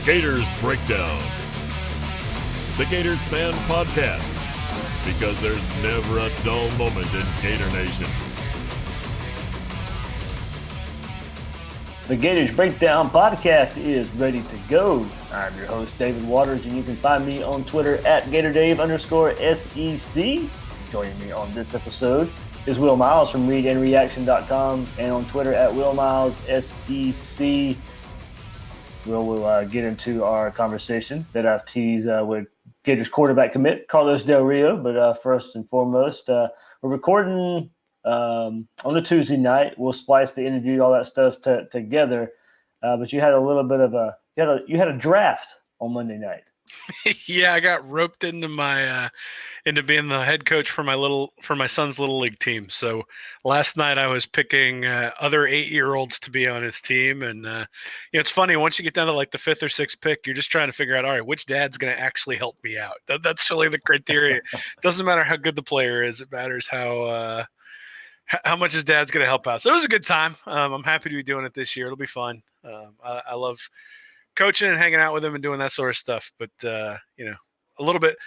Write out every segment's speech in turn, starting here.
Gators Breakdown, the Gators fan podcast, because there's never a dull moment in Gator Nation. The Gators Breakdown podcast is ready to go. I'm your host, David Waters, and you can find me on Twitter at GatorDave_SEC. Joining me on this episode is Will Miles from ReadAndReaction.com and on Twitter at WillMilesSEC. We'll get into our conversation that I've teased with Gators quarterback commit Carlos Del Rio. But first and foremost, we're recording on a Tuesday night. We'll splice the interview, all that stuff together. But you had a little bit of you had a draft on Monday night. Yeah, I got roped into into being the head coach for my son's little league team. So last night I was picking other 8-year-olds to be on his team, and it's funny, once you get down to like the 5th or 6th pick, you're just trying to figure out, all right, which dad's going to actually help me out. That's really the criteria. It doesn't matter how good the player is; it matters how much his dad's going to help out. So it was a good time. I'm happy to be doing it this year. It'll be fun. I love coaching and hanging out with him and doing that sort of stuff. But, a little bit,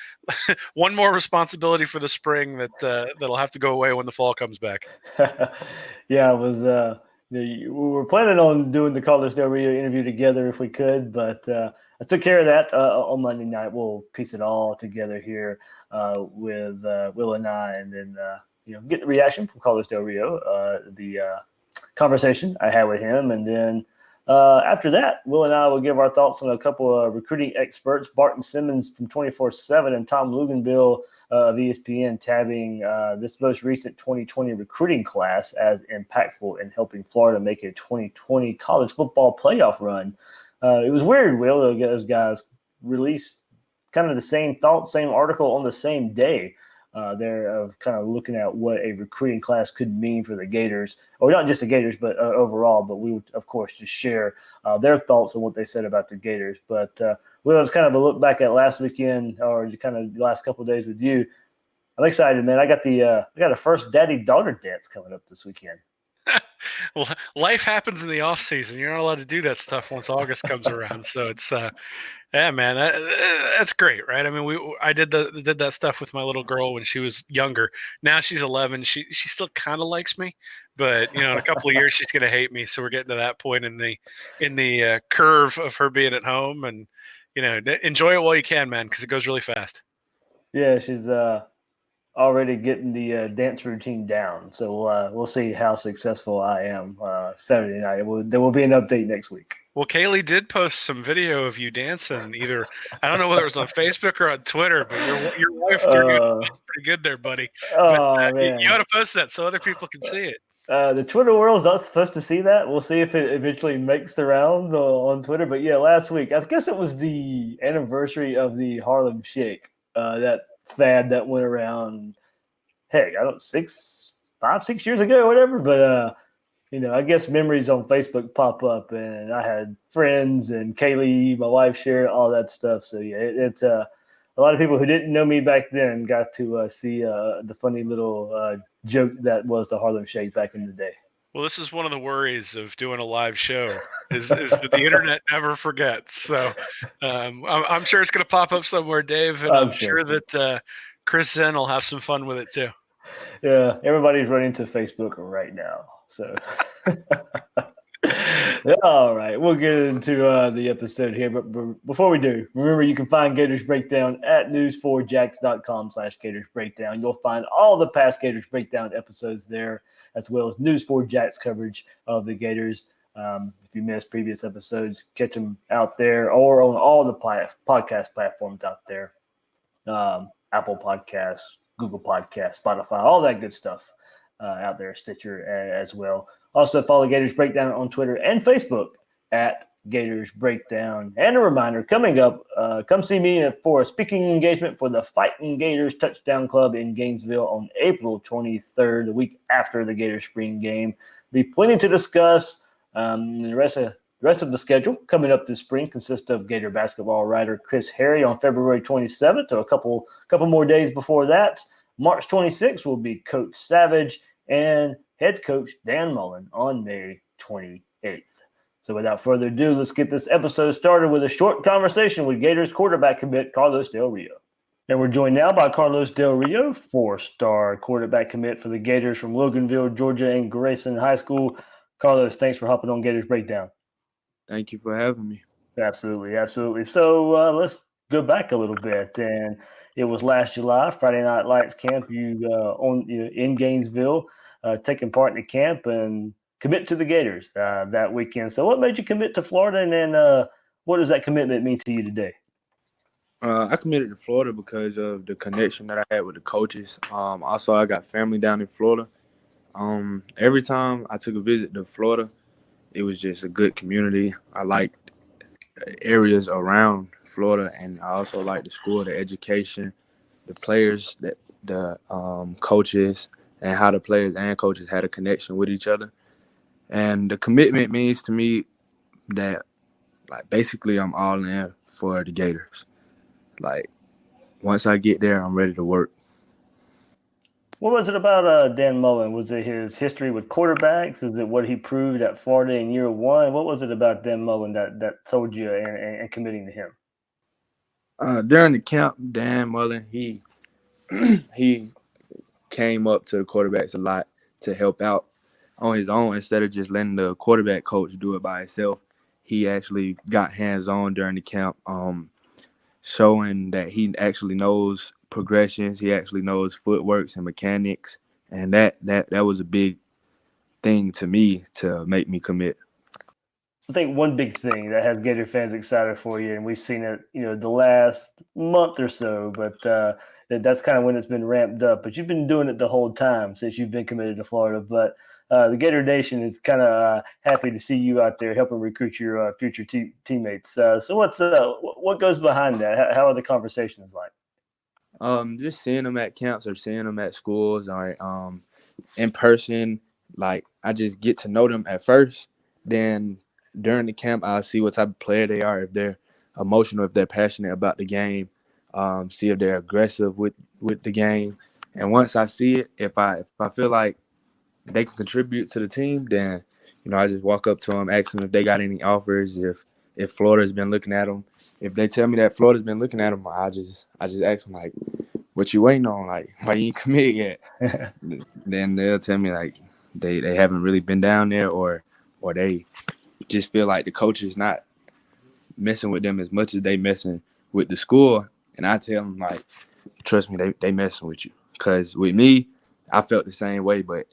one more responsibility for the spring that'll have to go away when the fall comes back. Yeah, it was, we were planning on doing the Carlos Del Rio interview together if we could, but I took care of that on Monday night. We'll piece it all together here with Will and I, and then, get the reaction from Carlos Del Rio, the conversation I had with him, and then after that, Will and I will give our thoughts on a couple of recruiting experts, Barton Simmons from 24/7 and Tom Luganbill of ESPN, tabbing this most recent 2020 recruiting class as impactful in helping Florida make a 2020 college football playoff run. It was weird, Will, those guys released kind of the same thoughts, same article on the same day. There of kind of looking at what a recruiting class could mean for the Gators, or not just the Gators, but overall. But we would, of course, just share their thoughts on what they said about the Gators. But well, it was kind of a look back at last weekend, or kind of the last couple of days with you. I'm excited, man. I got a first daddy-daughter dance coming up this weekend. Well, life happens in the off season. You're not allowed to do that stuff once August comes around. So it's, yeah, man, that's great, right? I mean, I did that stuff with my little girl when she was younger. Now she's 11. She still kind of likes me, but in a couple of years she's gonna hate me. So we're getting to that point in the curve of her being at home, and enjoy it while you can, man, because it goes really fast. Yeah, she's already getting the dance routine down. So we'll see how successful I am Saturday night. There will be an update next week. Well, Kaylee did post some video of you dancing. Either, I don't know whether it was on Facebook or on Twitter, but your wife threw you pretty good there, buddy. But you ought to post that so other people can see it. The Twitter world's not supposed to see that. We'll see if it eventually makes the rounds on Twitter. But yeah, last week, I guess it was the anniversary of the Harlem Shake, that fad that went around, heck, 5-6 years ago or whatever. But I guess memories on Facebook pop up, and I had friends and Kaylee, my wife, share all that stuff. So yeah, it's a lot of people who didn't know me back then got to see the funny little joke that was the Harlem Shake back in the day. Well, this is one of the worries of doing a live show is that the internet never forgets. So I'm sure it's going to pop up somewhere, Dave, and I'm sure that Chris Zen will have some fun with it too. Yeah, everybody's running to Facebook right now. So, all right, we'll get into the episode here. But before we do, remember you can find Gators Breakdown at news4jax.com/Gators Breakdown. You'll find all the past Gators Breakdown episodes there, as well as News4Jax coverage of the Gators. If you missed previous episodes, catch them out there or on all the podcast platforms out there. Apple Podcasts, Google Podcasts, Spotify, all that good stuff out there, Stitcher as well. Also follow Gators Breakdown on Twitter and Facebook at Gators Breakdown. And a reminder, coming up, come see me for a speaking engagement for the Fighting Gators Touchdown Club in Gainesville on April 23rd, the week after the Gators spring game. Be plenty to discuss. The rest of the schedule coming up this spring consists of Gator basketball writer Chris Harry on February 27th, or a couple more days before that. March 26th will be Coach Savage and head coach Dan Mullen on May 28th. So without further ado, let's get this episode started with a short conversation with Gators quarterback commit Carlos Del Rio. And we're joined now by Carlos Del Rio, 4-star quarterback commit for the Gators from Loganville, Georgia, and Grayson High School. Carlos, thanks for hopping on Gators Breakdown. Thank you for having me. Absolutely. So let's go back a little bit. And it was last July, Friday Night Lights camp. You in Gainesville, taking part in the camp and commit to the Gators that weekend. So what made you commit to Florida, and then what does that commitment mean to you today? I committed to Florida because of the connection that I had with the coaches. Also, I got family down in Florida. Every time I took a visit to Florida, it was just a good community. I liked areas around Florida, and I also liked the school, the education, the players, the coaches, and how the players and coaches had a connection with each other. And the commitment means to me that, like, basically I'm all in for the Gators. Like, once I get there, I'm ready to work. What was it about Dan Mullen? Was it his history with quarterbacks? Is it what he proved at Florida in year one? What was it about Dan Mullen that sold you and committing to him? During the camp, Dan Mullen, he came up to the quarterbacks a lot to help out on his own instead of just letting the quarterback coach do it by himself. He actually got hands-on during the camp, showing that he actually knows progressions, he actually knows footworks and mechanics, and that was a big thing to me to make me commit. I think one big thing that has Gator fans excited for you, and we've seen it, the last month or so, but that's kind of when it's been ramped up. But you've been doing it the whole time since you've been committed to Florida. But the Gator Nation is kind of happy to see you out there helping recruit your future teammates. So what goes behind that? How are the conversations like? Just seeing them at camps or seeing them at schools or in person. Like, I just get to know them at first. Then during the camp, I'll see what type of player they are, if they're emotional, if they're passionate about the game, see if they're aggressive with the game. And once I see it, if I feel like they can contribute to the team, then, I just walk up to them, ask them if they got any offers, if Florida's been looking at them. If they tell me that Florida's been looking at them, I just ask them, like, what you waiting on? Like, why you ain't commit yet? Then they'll tell me, like, they haven't really been down there, or they just feel like the coach is not messing with them as much as they messing with the school. And I tell them, like, trust me, they messing with you. Because with me, I felt the same way, but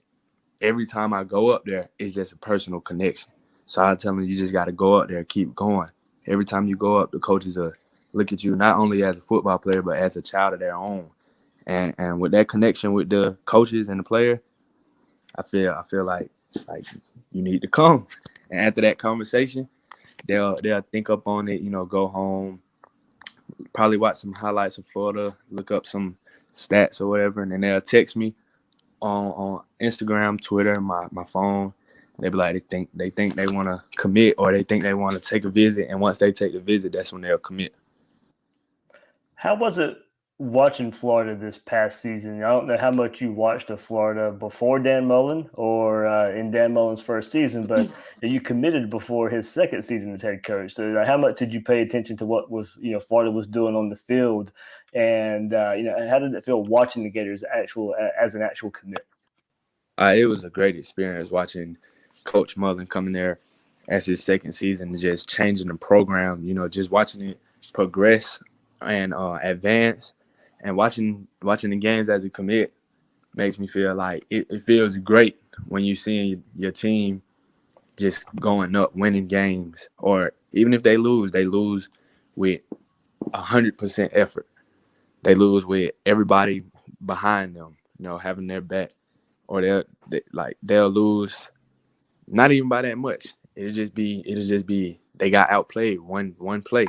every time I go up there, it's just a personal connection. So I tell them, you just got to go up there, keep going. Every time you go up, the coaches will look at you not only as a football player, but as a child of their own. And with that connection with the coaches and the player, I feel like you need to come. And after that conversation, they'll think up on it, go home, probably watch some highlights of Florida, look up some stats or whatever, and then they'll text me on Instagram, Twitter, my phone. They be like, they think they want to commit, or they think they want to take a visit, and once they take the visit, that's when they'll commit. How was it watching Florida this past season? I don't know how much you watched of Florida before Dan Mullen or in Dan Mullen's first season, but you committed before his second season as head coach. So how much did you pay attention to what was Florida was doing on the field, and how did it feel watching the Gators as an actual commit? It was a great experience watching Coach Mullen coming there as his second season and just changing the program. Just watching it progress and advance. And watching the games as a commit makes me feel like it feels great when you see your team just going up, winning games. Or even if they lose with 100% effort. They lose with everybody behind them, having their back. Or they'll lose not even by that much. It'll just be they got outplayed one play.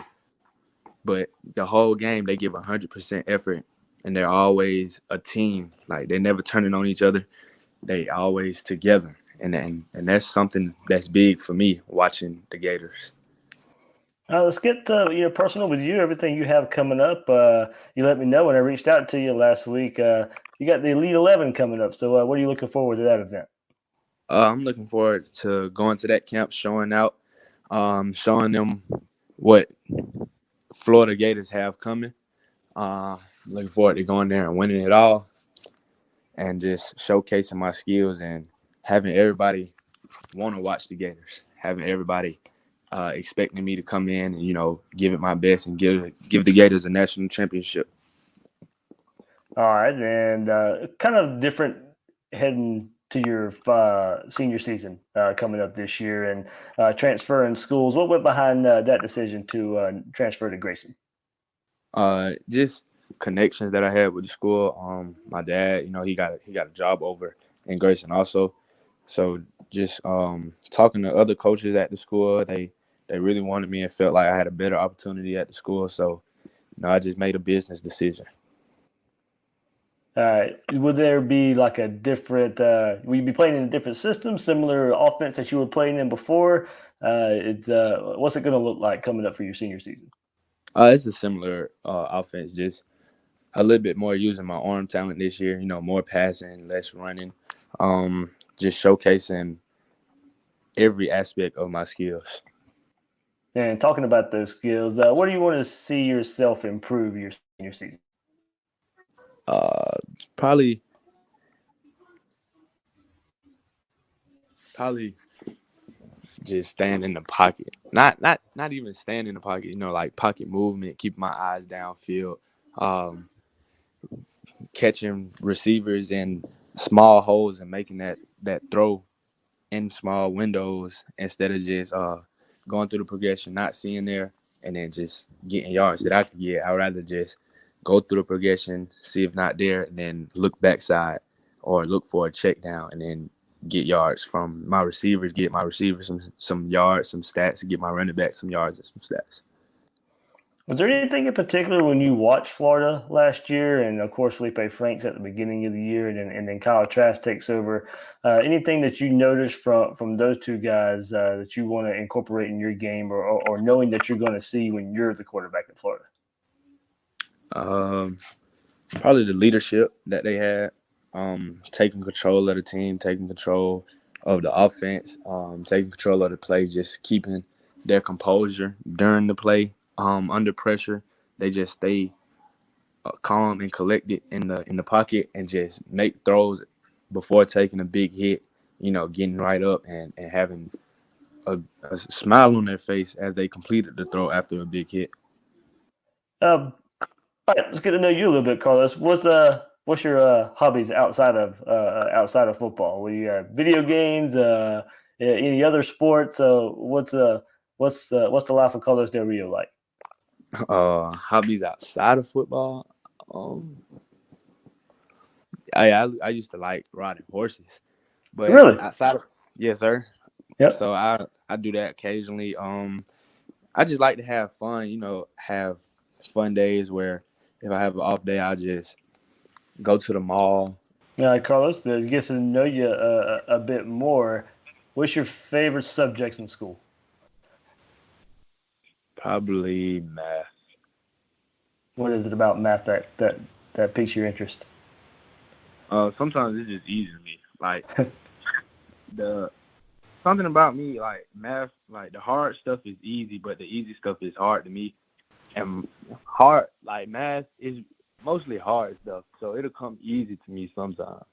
But the whole game, they give 100% effort, and they're always a team. Like, they're never turning on each other. They always together, and that's something that's big for me watching the Gators. Let's get personal with you. Everything you have coming up. You let me know when I reached out to you last week. You got the Elite 11 coming up. So what are you looking forward to that event? I'm looking forward to going to that camp, showing out showing them what Florida Gators have coming. Looking forward to going there and winning it all, and just showcasing my skills and having everybody want to watch the Gators, having everybody expecting me to come in and give it my best and give the Gators a national championship. All right, and kind of different heading to your senior season coming up this year and transferring schools. What went behind that decision to transfer to Grayson? Just connections that I had with the school. My dad, he got a job over in Grayson also. So just talking to other coaches at the school, they really wanted me and felt like I had a better opportunity at the school. So, I just made a business decision. Would there be like a different, will you be playing in a different system, similar offense that you were playing in before? What's it going to look like coming up for your senior season? It's a similar offense, just a little bit more using my arm talent this year, more passing, less running, just showcasing every aspect of my skills. And talking about those skills, what do you want to see yourself improve your senior season? Probably just staying in the pocket. Not even staying in the pocket, like pocket movement, keeping my eyes downfield, catching receivers in small holes and making that throw in small windows instead of just going through the progression, not seeing there, and then just getting yards that I could get. I'd rather just go through the progression, see if not there, and then look backside or look for a check down and then get yards from my receivers, get my receivers some yards, some stats, get my running back some yards and some stats. Was there anything in particular when you watched Florida last year, and of course Felipe Franks at the beginning of the year, and then Kyle Trask takes over? Anything that you noticed from those two guys that you want to incorporate in your game, or knowing that you're going to see when you're the quarterback in Florida? Probably the leadership that they had, taking control of the team, taking control of the offense, taking control of the play, just keeping their composure during the play. Under pressure, they just stay calm and collected in the pocket and just make throws before taking a big hit. Getting right up and having a smile on their face as they completed the throw after a big hit. All right, let's get to know you a little bit, Carlos. What's your hobbies outside of football? Video games? Any other sports? What's the life of Carlos Del Rio like? Hobbies outside of football. I used to like riding horses, but really outside of, yes, sir. Yep. So I do that occasionally. I just like to have fun. Have fun days where if I have an off day, I just go to the mall. Carlos, to get to know you a bit more, what's your favorite subjects in school? Probably math. What is it about math that piques your interest? Sometimes it's just easy to me. Like something about me, like math, like the hard stuff is easy, but the easy stuff is hard to me. And hard, like math, is mostly hard stuff, so it'll come easy to me sometimes.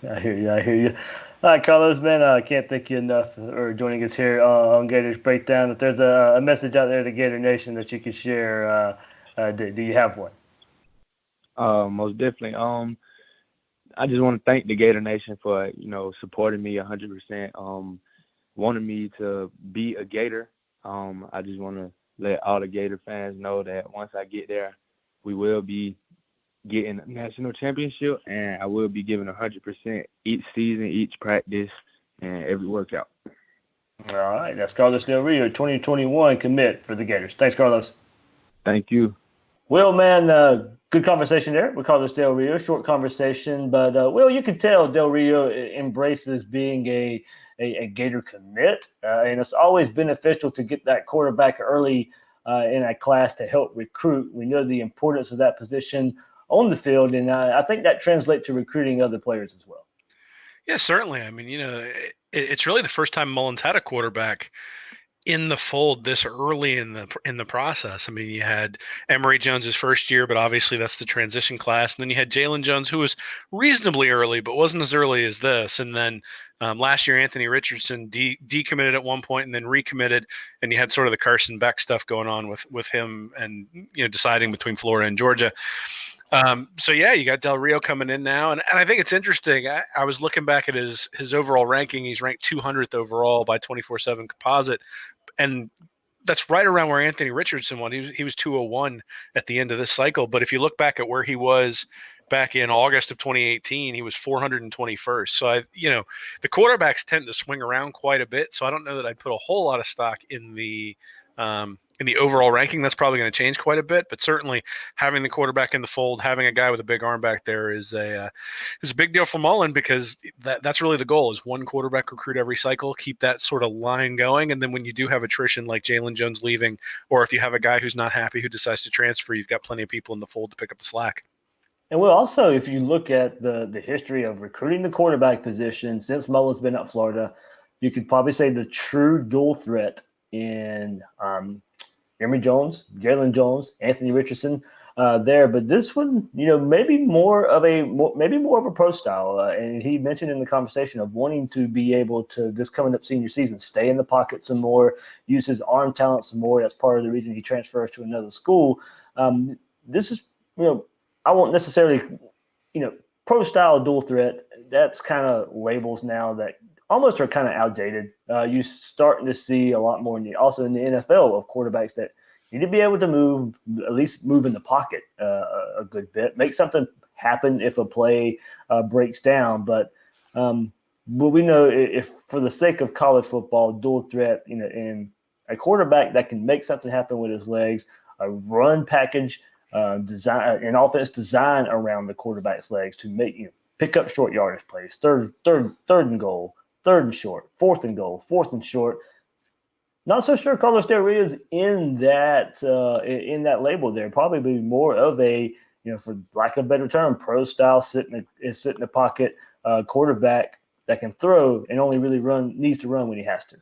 I hear you. All right, Carlos, man, I can't thank you enough for joining us here on Gators Breakdown. If there's a message out there to Gator Nation that you can share, do you have one? Most definitely. I just want to thank the Gator Nation for supporting me 100%. Wanting me to be a Gator. I just want to let all the Gator fans know that once I get there, we will be getting a national championship, and I will be giving 100% each season, each practice, and every workout. All right, that's Carlos Del Rio, 2021 commit for the Gators. Thanks, Carlos. Thank you. Well, man, good conversation there with Carlos Del Rio. Short conversation, but you can tell Del Rio embraces being a Gator commit, and it's always beneficial to get that quarterback early in a class to help recruit. We know the importance of that position on the field, and I think that translates to recruiting other players as well. Yeah, certainly. I mean, it's really the first time Mullens had a quarterback in the fold this early in the process. I mean, you had Emory Jones's first year, but obviously that's the transition class. And then you had Jalen Jones, who was reasonably early, but wasn't as early as this. And then last year, Anthony Richardson decommitted at one point and then recommitted. And you had sort of the Carson Beck stuff going on with him and deciding between Florida and Georgia. So yeah, you got Del Rio coming in now, and I think it's interesting. I was looking back at his overall ranking. He's ranked 200th overall by 24/7 Composite, and that's right around where Anthony Richardson won. He was 201 at the end of this cycle. But if you look back at where he was back in August of 2018, he was 421st. So the quarterbacks tend to swing around quite a bit. So I don't know that I'd put a whole lot of stock in the overall ranking. That's probably going to change quite a bit, but certainly having the quarterback in the fold, having a guy with a big arm back there is a big deal for Mullen, because that's really the goal, is one quarterback recruit every cycle, keep that sort of line going. And then when you do have attrition like Jalen Jones leaving, or if you have a guy who's not happy who decides to transfer, you've got plenty of people in the fold to pick up the slack. And well, also, if you look at the history of recruiting the quarterback position since Mullen's been at Florida, you could probably say the true dual threat in Emory Jones, Jalen Jones, Anthony Richardson there. But this one, maybe more of a pro style. And he mentioned in the conversation of wanting to be able to, this coming up senior season, stay in the pocket some more, use his arm talent some more. That's part of the reason he transfers to another school. This is, I won't necessarily, pro style dual threat. That's kind of labels now that almost are kind of outdated. You're starting to see a lot more also in the NFL of quarterbacks that need to be able to move, at least move in the pocket a good bit, make something happen if a play breaks down. But we know, if for the sake of college football, dual threat, in a quarterback that can make something happen with his legs, a run package design, an offense design around the quarterback's legs to make pick up short yardage plays, third and goal, third and short, fourth and goal, fourth and short. Not so sure Carlos Del Rio is in that label there. Probably more of a, for lack of a better term, pro style, sit in the pocket quarterback that can throw and only really needs to run when he has to.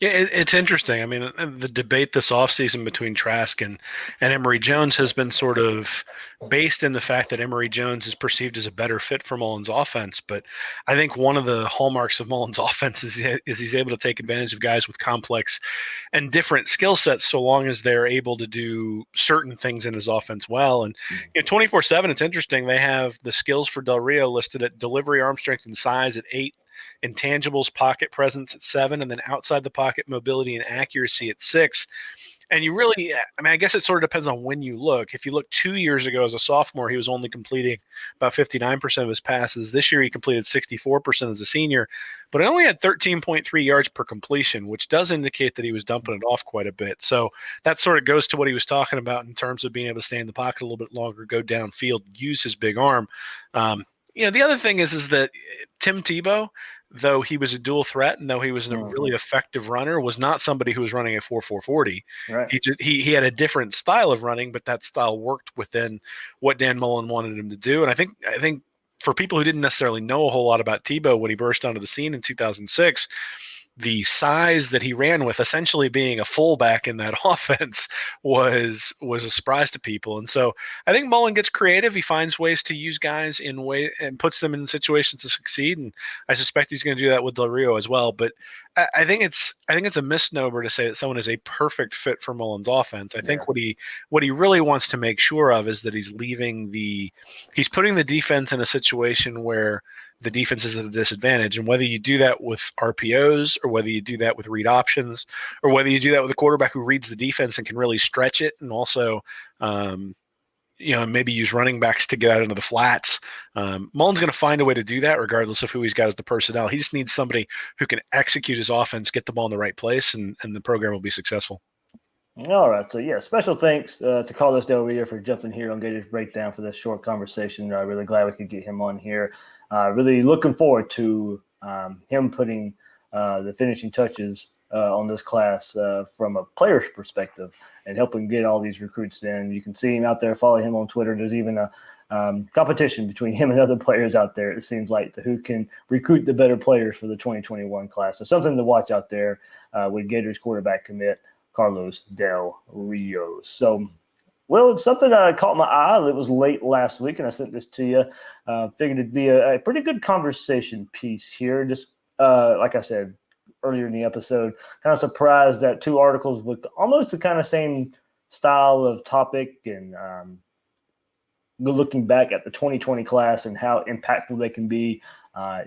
Yeah, it's interesting. I mean, the debate this offseason between Trask and Emory Jones has been sort of based in the fact that Emory Jones is perceived as a better fit for Mullens' offense. But I think one of the hallmarks of Mullens' offense is he's able to take advantage of guys with complex and different skill sets, so long as they're able to do certain things in his offense well. And 24/7, it's interesting. They have the skills for Del Rio listed at delivery, arm strength, and size at 8. Intangibles, pocket presence at 7, and then outside the pocket mobility and accuracy at 6. And you really, I guess it sort of depends on when you look. If you look 2 years ago as a sophomore, he was only completing about 59% of his passes. This year he completed 64% as a senior, but he only had 13.3 yards per completion, which does indicate that he was dumping it off quite a bit. So that sort of goes to what he was talking about in terms of being able to stay in the pocket a little bit longer, go downfield, use his big arm. The other thing is that Tim Tebow, though he was a dual threat and though he was a really effective runner, was not somebody who was running a 4.40. Right. He had a different style of running, but that style worked within what Dan Mullen wanted him to do. And I think for people who didn't necessarily know a whole lot about Tebow when he burst onto the scene in 2006, the size that he ran with, essentially being a fullback in that offense, was a surprise to people. And so I think Mullen gets creative. He finds ways to use guys and puts them in situations to succeed. And I suspect he's going to do that with Del Rio as well. But I think it's a misnomer to say that someone is a perfect fit for Mullen's offense. I think what he really wants to make sure of is that he's putting the defense in a situation where the defense is at a disadvantage. And whether you do that with RPOs, or whether you do that with read options, or whether you do that with a quarterback who reads the defense and can really stretch it, and also maybe use running backs to get out into the flats. Mullen's going to find a way to do that regardless of who he's got as the personnel. He just needs somebody who can execute his offense, get the ball in the right place, and the program will be successful. All right. So, special thanks to Carlos Del Rio for jumping here on Gators Breakdown for this short conversation. Really glad we could get him on here. Really looking forward to him putting the finishing touches on this class from a player's perspective and helping get all these recruits in. You can see him out there, follow him on Twitter. There's even competition between him and other players out there. It seems like who can recruit the better players for the 2021 class. So something to watch out there with Gators quarterback commit Carlos Del Rio. So, well, it's something that caught my eye. It was late last week, and I sent this to you. Figured it'd be a pretty good conversation piece here. Just like I said earlier in the episode, kind of surprised that two articles with almost the kind of same style of topic and looking back at the 2020 class and how impactful they can be,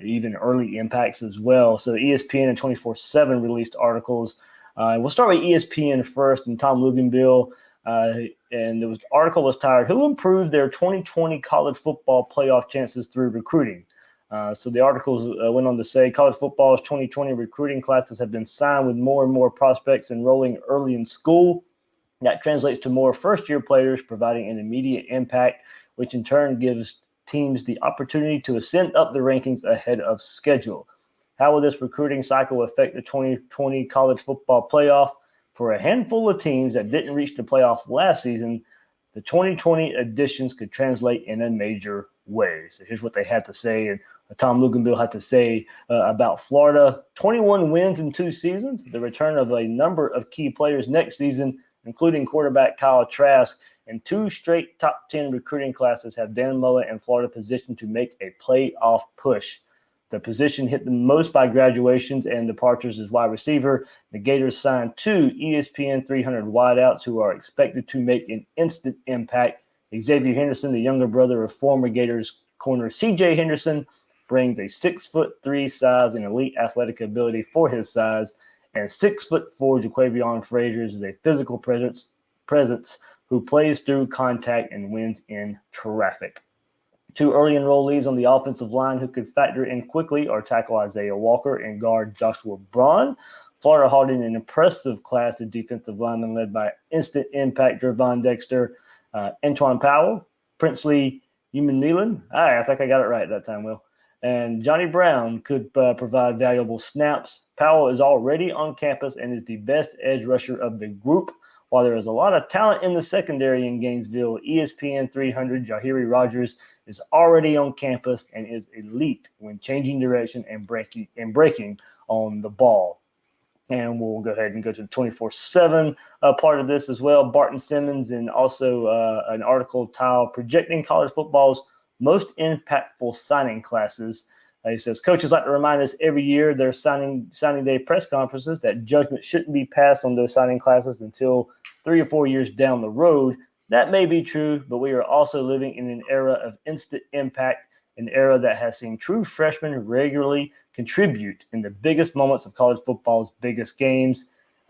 even early impacts as well. So ESPN and 24/7 released articles. We'll start with ESPN first, and Tom Luginbill. And the article was titled, "Who Improved Their 2020 College Football Playoff Chances Through Recruiting?" So the articles went on to say college football's 2020 recruiting classes have been signed with more and more prospects enrolling early in school. That translates to more first-year players providing an immediate impact, which in turn gives teams the opportunity to ascend up the rankings ahead of schedule. How will this recruiting cycle affect the 2020 college football playoff? For a handful of teams that didn't reach the playoff last season, the 2020 additions could translate in a major way. So here's what they had to say, and Tom Luginbill had to say about Florida. 21 wins in 2 seasons, the return of a number of key players next season, including quarterback Kyle Trask, and 2 straight top 10 recruiting classes have Dan Mullen and Florida positioned to make a playoff push. The position hit the most by graduations and departures as wide receiver. The Gators signed 2 ESPN 300 wideouts who are expected to make an instant impact. Xavier Henderson, the younger brother of former Gators corner C.J. Henderson, brings a 6'3" size and elite athletic ability for his size. And 6'4" Jaquavion Frazier is a physical presence who plays through contact and wins in traffic. 2 early enrollees on the offensive line who could factor in quickly are tackle Isaiah Walker and guard Joshua Braun. Florida hauled in an impressive class of defensive linemen led by instant impact Jervon Dexter, Antoine Powell, Princely Umanmielen. I think I got it right that time, Will. And Johnny Brown could provide valuable snaps. Powell is already on campus and is the best edge rusher of the group. While there is a lot of talent in the secondary in Gainesville, ESPN 300 Jahiri Rodgers is already on campus and is elite when changing direction and breaking on the ball. And we'll go ahead and go to the 24/7 part of this as well. Barton Simmons and also an article titled "Projecting College Football's Most Impactful Signing Classes." He says, coaches like to remind us every year their signing day press conferences that judgment shouldn't be passed on those signing classes until 3 or 4 years down the road. That may be true, but we are also living in an era of instant impact, an era that has seen true freshmen regularly contribute in the biggest moments of college football's biggest games.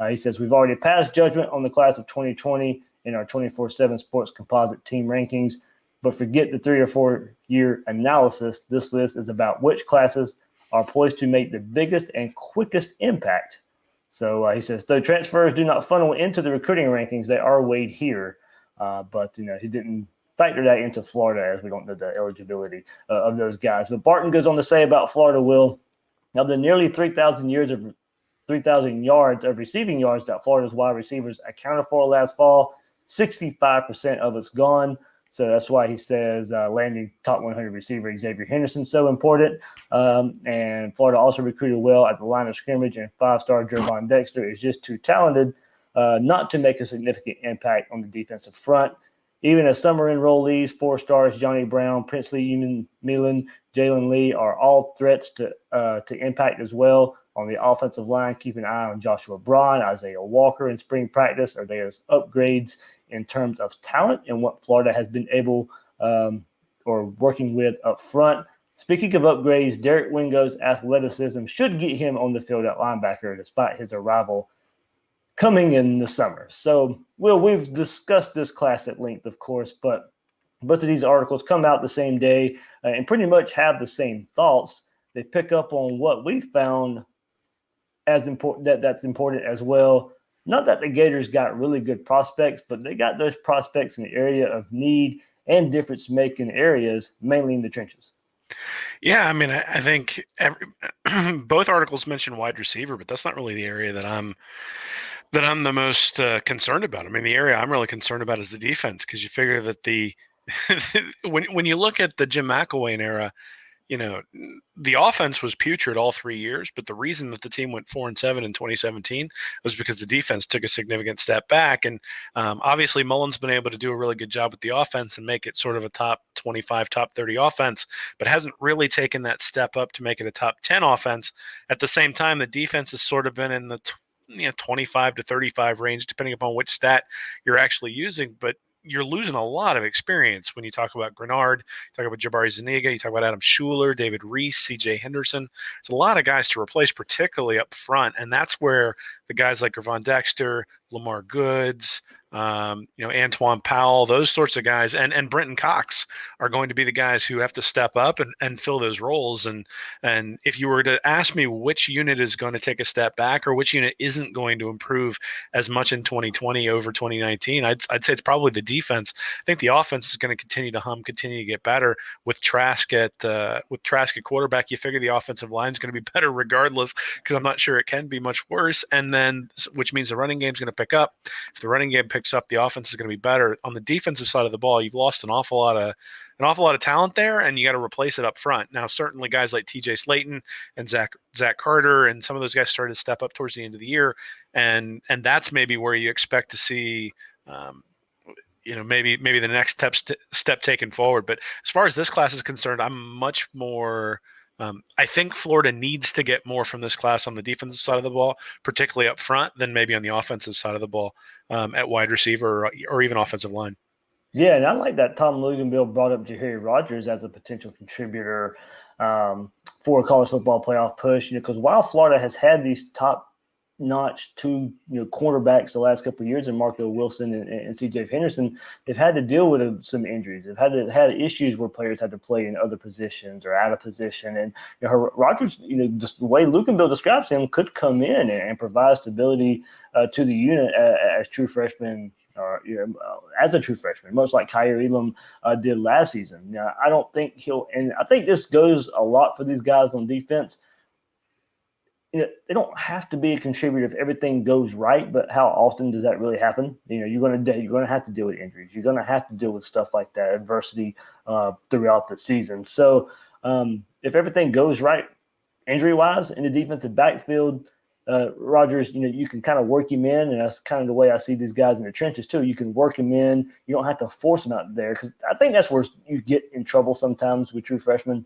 He says, we've already passed judgment on the class of 2020 in our 24/7 Sports Composite team rankings. But forget the 3 or 4 year analysis. This list is about which classes are poised to make the biggest and quickest impact. So he says, though transfers do not funnel into the recruiting rankings, they are weighed here. But he didn't factor that into Florida, as we don't know the eligibility of those guys. But Barton goes on to say about Florida, Will, of the nearly 3,000 yards of receiving yards that Florida's wide receivers accounted for last fall, 65% of it's gone. So that's why he says landing top 100 receiver Xavier Henderson so important. And Florida also recruited well at the line of scrimmage, and 5-star Jervon Dexter is just too talented not to make a significant impact on the defensive front. Even as summer enrollees, 4 stars Johnny Brown, Princely Umanmielen, Jalen Lee are all threats to impact as well. On the offensive line, keep an eye on Joshua Braun, Isaiah Walker in spring practice. Are they as upgrades in terms of talent and what Florida has been able or working with up front? Speaking of upgrades, Derek Wingo's athleticism should get him on the field at linebacker despite his arrival coming in the summer. So, Will, we've discussed this class at length, of course, but both of these articles come out the same day and pretty much have the same thoughts. They pick up on what we found as important, that's important as well. Not that the Gators got really good prospects, but they got those prospects in the area of need and difference-making areas, mainly in the trenches. Yeah, I mean, I think both articles mention wide receiver, but that's not really the area that I'm the most concerned about. I mean, the area I'm really concerned about is the defense, because you figure that the when you look at the Jim McElwain era, the offense was putrid all 3 years, but the reason that the team went 4-7 in 2017 was because the defense took a significant step back. And obviously, Mullens been able to do a really good job with the offense and make it sort of a top 25, top 30 offense, but hasn't really taken that step up to make it a top 10 offense. At the same time, the defense has sort of been in the 25 to 35 range, depending upon which stat you're actually using. But you're losing a lot of experience when you talk about Grenard, you talk about Jabari Zuniga, you talk about Adam Schuler, David Reese, C.J. Henderson. It's a lot of guys to replace, particularly up front, and that's where the guys like Gervon Dexter, Lamar Goods, Antoine Powell, those sorts of guys, and Brenton Cox are going to be the guys who have to step up and fill those roles. And if you were to ask me which unit is going to take a step back or which unit isn't going to improve as much in 2020 over 2019, I'd say it's probably the defense. I think the offense is going to continue to continue to get better with Trask at quarterback. You figure the offensive line is going to be better regardless, because I'm not sure it can be much worse. And then, which means the running game is going to pick up. If the running game picks up, the offense is going to be better. On the defensive side of the ball, you've lost an awful lot of talent there, and you got to replace it up front. Now, certainly guys like TJ Slayton and Zach Carter and some of those guys started to step up towards the end of the year, and that's maybe where you expect to see maybe the next step taken forward. But as far as this class is concerned, I'm much more I think Florida needs to get more from this class on the defensive side of the ball, particularly up front, than maybe on the offensive side of the ball at wide receiver or even offensive line. Yeah, and I like that Tom Luganbill brought up Jahari Rodgers as a potential contributor for a college football playoff push. Because while Florida has had these top-notch two cornerbacks the last couple of years, and Marco Wilson and C.J. Henderson, they've had to deal with some injuries. They've had issues where players had to play in other positions or out of position. And Rodgers, just the way Luganbill describes him, could come in and provide stability to the unit as true freshman. As a true freshman, much like Kyer Elam did last season. I don't think and I think this goes a lot for these guys on defense. They don't have to be a contributor if everything goes right, but how often does that really happen? You're going to have to deal with injuries. You're going to have to deal with stuff like that, adversity throughout the season. So if everything goes right, injury-wise, in the defensive backfield, Rodgers, you can kind of work him in, and that's kind of the way I see these guys in the trenches too. You can work him in. You don't have to force him out there, because I think that's where you get in trouble sometimes with true freshmen.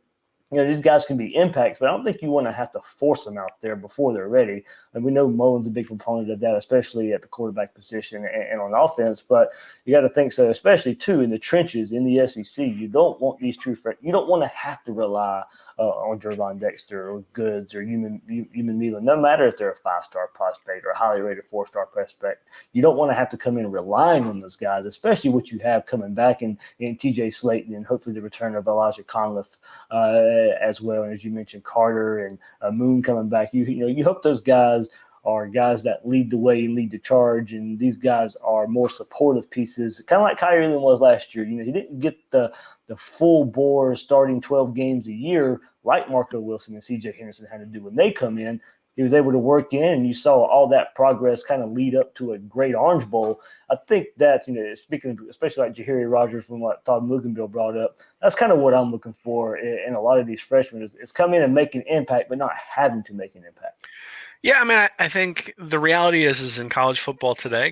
These guys can be impacts, but I don't think you want to have to force them out there before they're ready. And we know Mullens is a big component of that, especially at the quarterback position and on offense. But you got to think so, especially too in the trenches in the SEC. You don't want these true freshmen. You don't want to have to rely on Gervon Dexter or Goods or Human Milan, no matter if they're a 5-star prospect or a highly rated 4-star prospect. You don't want to have to come in relying on those guys, especially what you have coming back in TJ Slayton and hopefully the return of Elijah Conliffe as well. And as you mentioned, Carter and Moon coming back. You hope those guys are guys that lead the way and lead the charge, and these guys are more supportive pieces, kind of like Kyer Elam was last year. He didn't get the full bore starting 12 games a year like Marco Wilson and C.J. Henderson had to do when they come in. He was able to work in, and you saw all that progress kind of lead up to a great Orange Bowl. I think that, speaking of, especially like Jahari Rodgers from what Todd Luganbill brought up, that's kind of what I'm looking for in a lot of these freshmen is come in and make an impact, but not having to make an impact. Yeah, I think the reality is in college football today,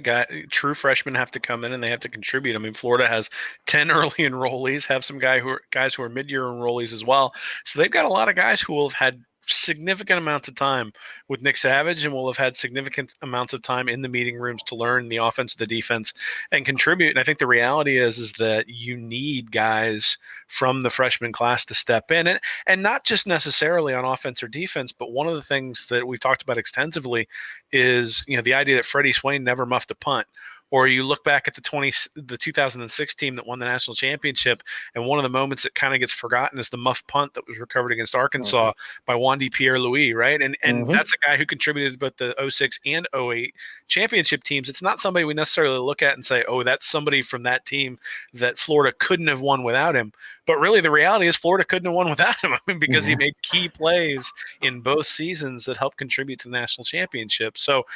true freshmen have to come in and they have to contribute. Florida has 10 early enrollees, have some guys who are mid-year enrollees as well. So they've got a lot of guys who will have had significant amounts of time with Nick Savage and will have had significant amounts of time in the meeting rooms to learn the offense, the defense, and contribute. And I think the reality is that you need guys from the freshman class to step in, and not just necessarily on offense or defense, but one of the things that we've talked about extensively is, the idea that Freddie Swain never muffed a punt. Or you look back at the 2006 team that won the national championship, and one of the moments that kind of gets forgotten is the muff punt that was recovered against Arkansas by Wandy Pierre-Louis, right? And that's a guy who contributed both the 06 and 08 championship teams. It's not somebody we necessarily look at and say, oh, that's somebody from that team that Florida couldn't have won without him. But really the reality is Florida couldn't have won without him because he made key plays in both seasons that helped contribute to the national championship. So,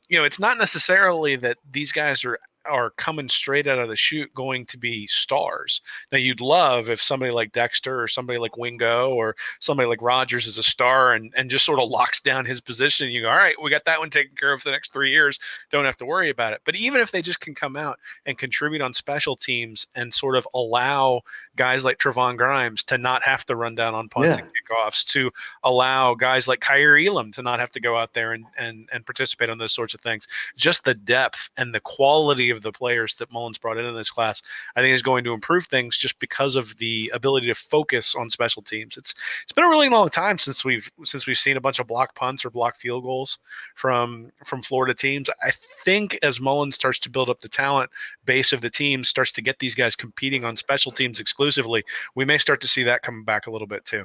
it's not necessarily that these guys are are coming straight out of the chute going to be stars. Now, you'd love if somebody like Dexter or somebody like Wingo or somebody like Rodgers is a star and just sort of locks down his position. You go, all right, we got that one taken care of for the next 3 years. Don't have to worry about it. But even if they just can come out and contribute on special teams and sort of allow guys like Trevon Grimes to not have to run down on punts and kickoffs, to allow guys like Kyrie Elam to not have to go out there and participate on those sorts of things. Just the depth and the quality of the players that Mullens brought in this class, I think, is going to improve things just because of the ability to focus on special teams. It's been a really long time since we've seen a bunch of block punts or block field goals from Florida teams. I think as Mullens starts to build up the talent base of the team, starts to get these guys competing on special teams exclusively, we may start to see that coming back a little bit too.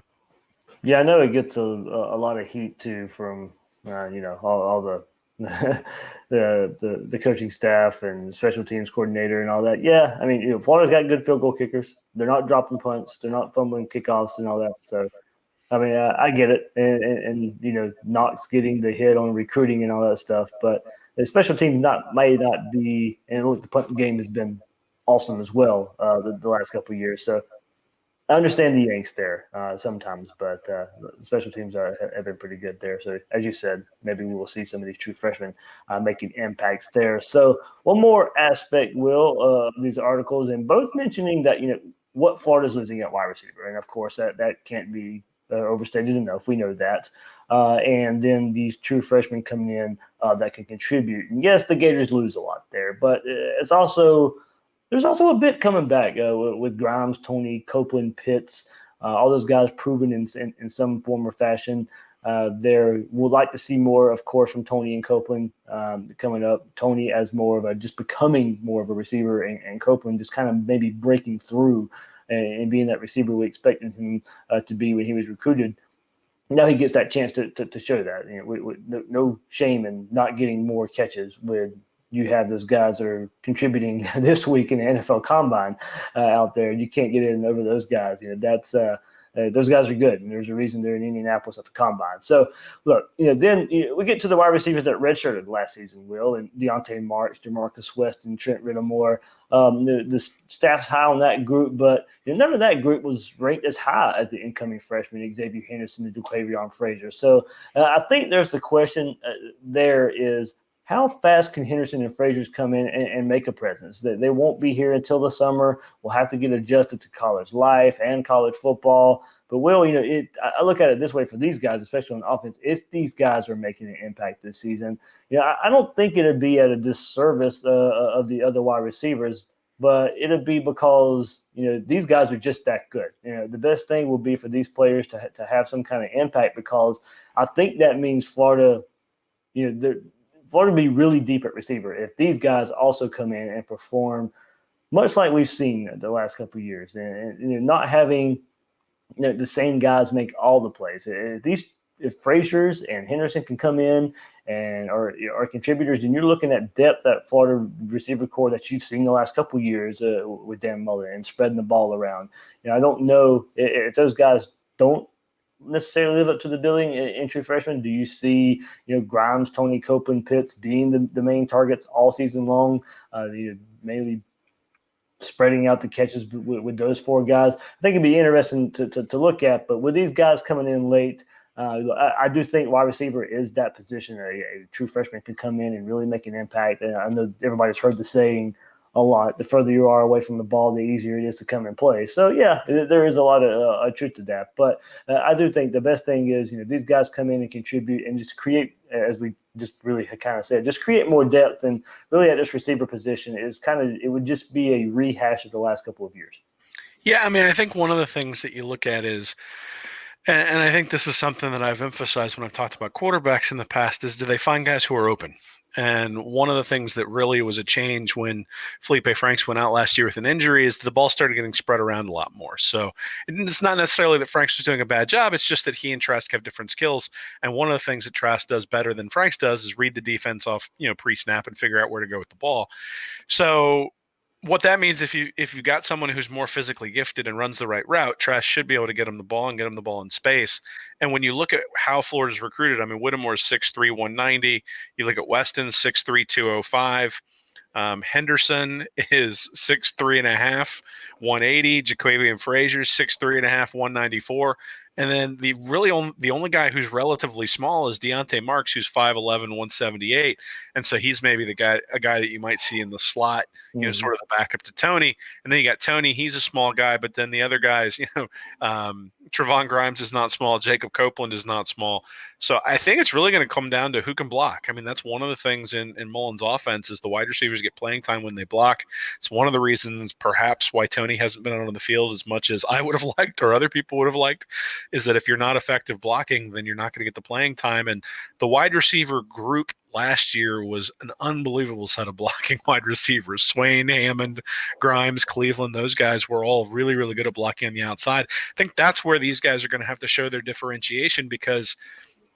Yeah, I know it gets a lot of heat too from all the the coaching staff and special teams coordinator and all that. Yeah, I mean, Florida's got good field goal kickers. They're not dropping punts. They're not fumbling kickoffs and all that. So, I mean, I get it. And Knox getting the hit on recruiting and all that stuff. But the special teams may not be. And look, the punt game has been awesome as well the last couple of years. So I understand the angst there sometimes, but special teams have been pretty good there. So as you said, maybe we will see some of these true freshmen making impacts there. So one more aspect, Will, of these articles, and both mentioning that, what Florida's losing at wide receiver. And of course that can't be overstated enough. We know that. And then these true freshmen coming in that can contribute. And yes, the Gators lose a lot there, but there's also a bit coming back with Grimes, Tony, Copeland, Pitts, all those guys proven in some form or fashion. There would like to see more, of course, from Tony and Copeland coming up. Tony as more of just becoming more of a receiver, and Copeland just kind of maybe breaking through and being that receiver we expected him to be when he was recruited. Now he gets that chance to show that. No shame in not getting more catches with. You have those guys that are contributing this week in the NFL Combine out there. You can't get in over those guys. That's those guys are good, and there's a reason they're in Indianapolis at the Combine. So, look, then we get to the wide receivers that redshirted last season, Will, and Deontay March, DeMarcus Weston, Trent Rittemore. The staff's high on that group, but none of that group was ranked as high as the incoming freshman, Xavier Henderson and Jaquavion Frazier. So I think there's the question there is, how fast can Henderson and Frazier come in and make a presence? They won't be here until the summer. We'll have to get adjusted to college life and college football. But, Will, I look at it this way for these guys, especially on offense, if these guys are making an impact this season, I don't think it would be at a disservice of the other wide receivers, but it would be because, these guys are just that good. The best thing will be for these players to have some kind of impact, because I think that means Florida, Florida be really deep at receiver if these guys also come in and perform much like we've seen the last couple of years, and not having the same guys make all the plays. If Fraziers and Henderson can come in and are contributors, then you're looking at depth at Florida receiver core that you've seen the last couple of years with Dan Mullen and spreading the ball around. I don't know if those guys don't necessarily live up to the billing in true freshmen. Do you see Grimes, Tony, Copeland, Pitts being the main targets all season long, mainly spreading out the catches with those four guys? I think it'd be interesting to look at, but with these guys coming in late, I do think wide receiver is that position. A true freshman can come in and really make an impact. And I know everybody's heard the saying a lot, the further you are away from the ball, the easier it is to come and play. So, yeah, there is a lot of truth to that. But I do think the best thing is, these guys come in and contribute and just create, as we just really kind of said, just create more depth. And really at this receiver position it would just be a rehash of the last couple of years. Yeah, I mean, I think one of the things that you look at is, and I think this is something that I've emphasized when I've talked about quarterbacks in the past, is do they find guys who are open? And one of the things that really was a change when Felipe Franks went out last year with an injury is the ball started getting spread around a lot more. So it's not necessarily that Franks was doing a bad job. It's just that he and Trask have different skills. And one of the things that Trask does better than Franks does is read the defense off, pre-snap and figure out where to go with the ball. So what that means, if you've got someone who's more physically gifted and runs the right route, Trask should be able to get him the ball and get him the ball in space. And when you look at how Florida's recruited, I mean, Whittemore's 6'3", 190. You look at Weston, 6'3", 205. Henderson is 6'3.5", 180. Jaquavian Frazier 6'3.5", 194. And then the only guy who's relatively small is Deontay Marks, who's 5'11", 178. And so he's maybe a guy that you might see in the slot, sort of the backup to Tony. And then you got Tony, he's a small guy, but then the other guys, Trevon Grimes is not small, Jacob Copeland is not small. So I think it's really going to come down to who can block. I mean, that's one of the things in Mullens' offense is the wide receivers get playing time when they block. It's one of the reasons perhaps why Tony hasn't been out on the field as much as I would have liked or other people would have liked, is that if you're not effective blocking, then you're not going to get the playing time. And the wide receiver group last year was an unbelievable set of blocking wide receivers. Swain, Hammond, Grimes, Cleveland, those guys were all really, really good at blocking on the outside. I think that's where these guys are going to have to show their differentiation, because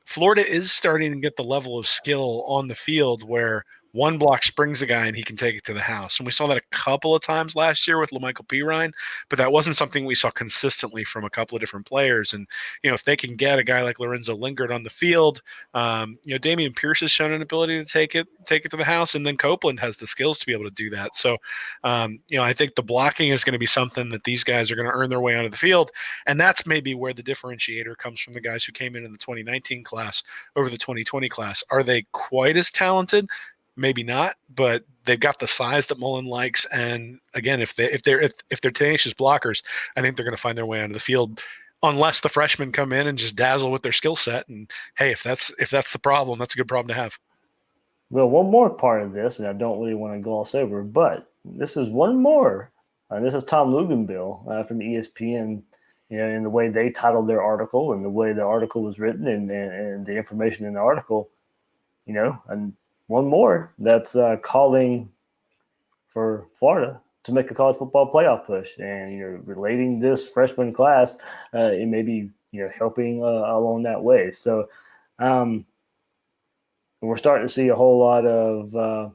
Florida is starting to get the level of skill on the field where one block springs a guy and he can take it to the house. And we saw that a couple of times last year with LaMichael Pirine, but that wasn't something we saw consistently from a couple of different players. And, if they can get a guy like Lorenzo Lingard on the field, Damian Pierce has shown an ability to take it to the house. And then Copeland has the skills to be able to do that. So, I think the blocking is going to be something that these guys are going to earn their way onto the field. And that's maybe where the differentiator comes from the guys who came in the 2019 class over the 2020 class. Are they quite as talented? Maybe not, but they've got the size that Mullen likes. And again, if they're tenacious blockers, I think they're going to find their way onto the field, unless the freshmen come in and just dazzle with their skill set. And hey, if that's the problem, that's a good problem to have. Well, one more part of this, and I don't really want to gloss over, but this is one more. This is Tom Luginbill from ESPN. In the way they titled their article and the way the article was written and the information in the article, and one more that's calling for Florida to make a college football playoff push, and relating this freshman class, it may be helping along that way. So we're starting to see a whole lot of,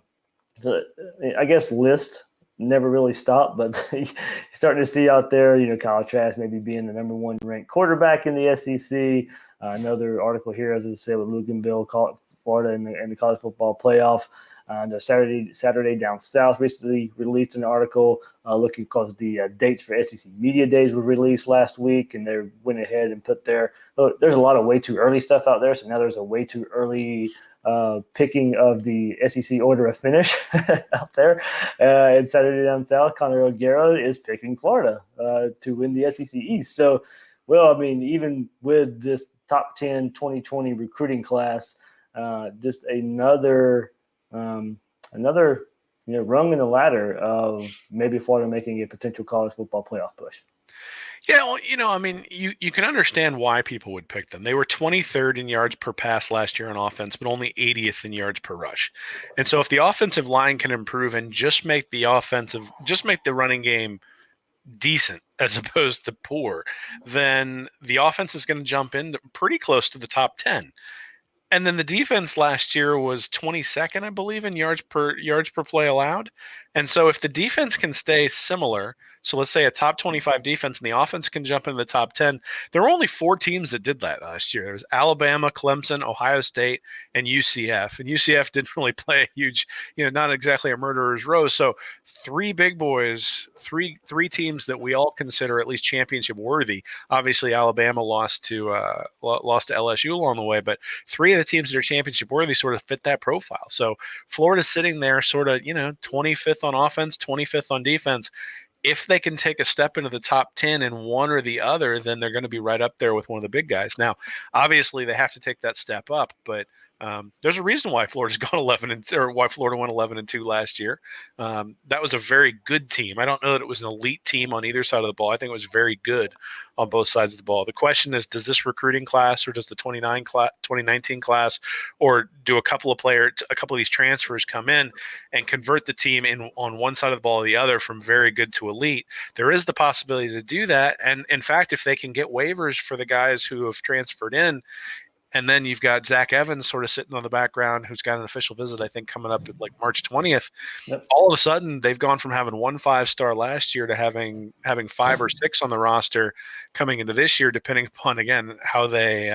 I guess, list never really stop, but you're starting to see out there, Kyle Trask maybe being the number one ranked quarterback in the SEC. Another article here, as I said, with Luginbill, called Florida in the college football playoff. The Saturday Down South recently released an article looking, because the dates for SEC Media Days were released last week, and they went ahead and put there's a lot of way too early stuff out there. So now there's a way too early picking of the SEC order of finish out there. And Saturday Down South, Connor O'Gara is picking Florida to win the SEC East. So, even with this top 10 2020 recruiting class, just another rung in the ladder of maybe Florida making a potential college football playoff push. Yeah, well, you can understand why people would pick them. They were 23rd in yards per pass last year on offense, but only 80th in yards per rush. And so if the offensive line can improve and just make the running game decent as opposed to poor, then the offense is going to jump in pretty close to the top 10. And then the defense last year was 22nd, I believe, in yards per play allowed. And so if the defense can stay similar, so let's say a top 25 defense and the offense can jump into the top 10, there were only 4 teams that did that last year. There was Alabama, Clemson, Ohio State, and UCF. And UCF didn't really play a huge, not exactly a murderer's row. So 3 big boys, three teams that we all consider at least championship worthy. Obviously, Alabama lost to LSU along the way, but 3 of the teams that are championship worthy sort of fit that profile. So Florida's sitting there sort of, 25th on offense, 25th on defense. If they can take a step into the top 10 in one or the other, then they're going to be right up there with one of the big guys. Now, obviously, they have to take that step up, but there's a reason why Florida's gone 11 or why Florida went 11-2 last year. That was a very good team. I don't know that it was an elite team on either side of the ball. I think it was very good on both sides of the ball. The question is, does this recruiting class, or does the 2019 class, or do a couple of these transfers come in and convert the team on one side of the ball or the other from very good to elite? There is the possibility to do that. And in fact, if they can get waivers for the guys who have transferred in, and then you've got Zack Evans sort of sitting on the background, who's got an official visit, I think, coming up at like March 20th. Yep. All of a sudden, they've gone from having 1 5-star last year to having 5 or 6 on the roster coming into this year, depending upon, again, how they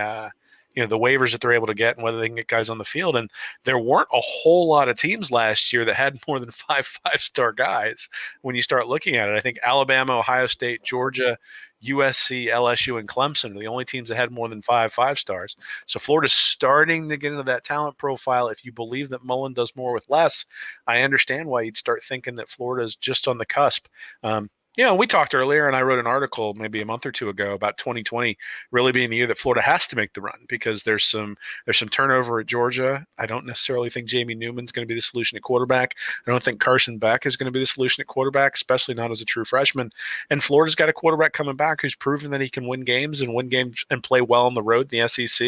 the waivers that they're able to get and whether they can get guys on the field. And there weren't a whole lot of teams last year that had more than 5-star guys when you start looking at it. I think Alabama, Ohio State, Georgia, USC, LSU, and Clemson are the only teams that had more than 5-5-stars. So Florida's starting to get into that talent profile. If you believe that Mullen does more with less, I understand why you'd start thinking that Florida is just on the cusp. We talked earlier, and I wrote an article maybe a month or two ago about 2020 really being the year that Florida has to make the run because there's some turnover at Georgia. I don't necessarily think Jamie Newman's going to be the solution at quarterback. I don't think Carson Beck is going to be the solution at quarterback, especially not as a true freshman. And Florida's got a quarterback coming back who's proven that he can win games and play well on the road in the SEC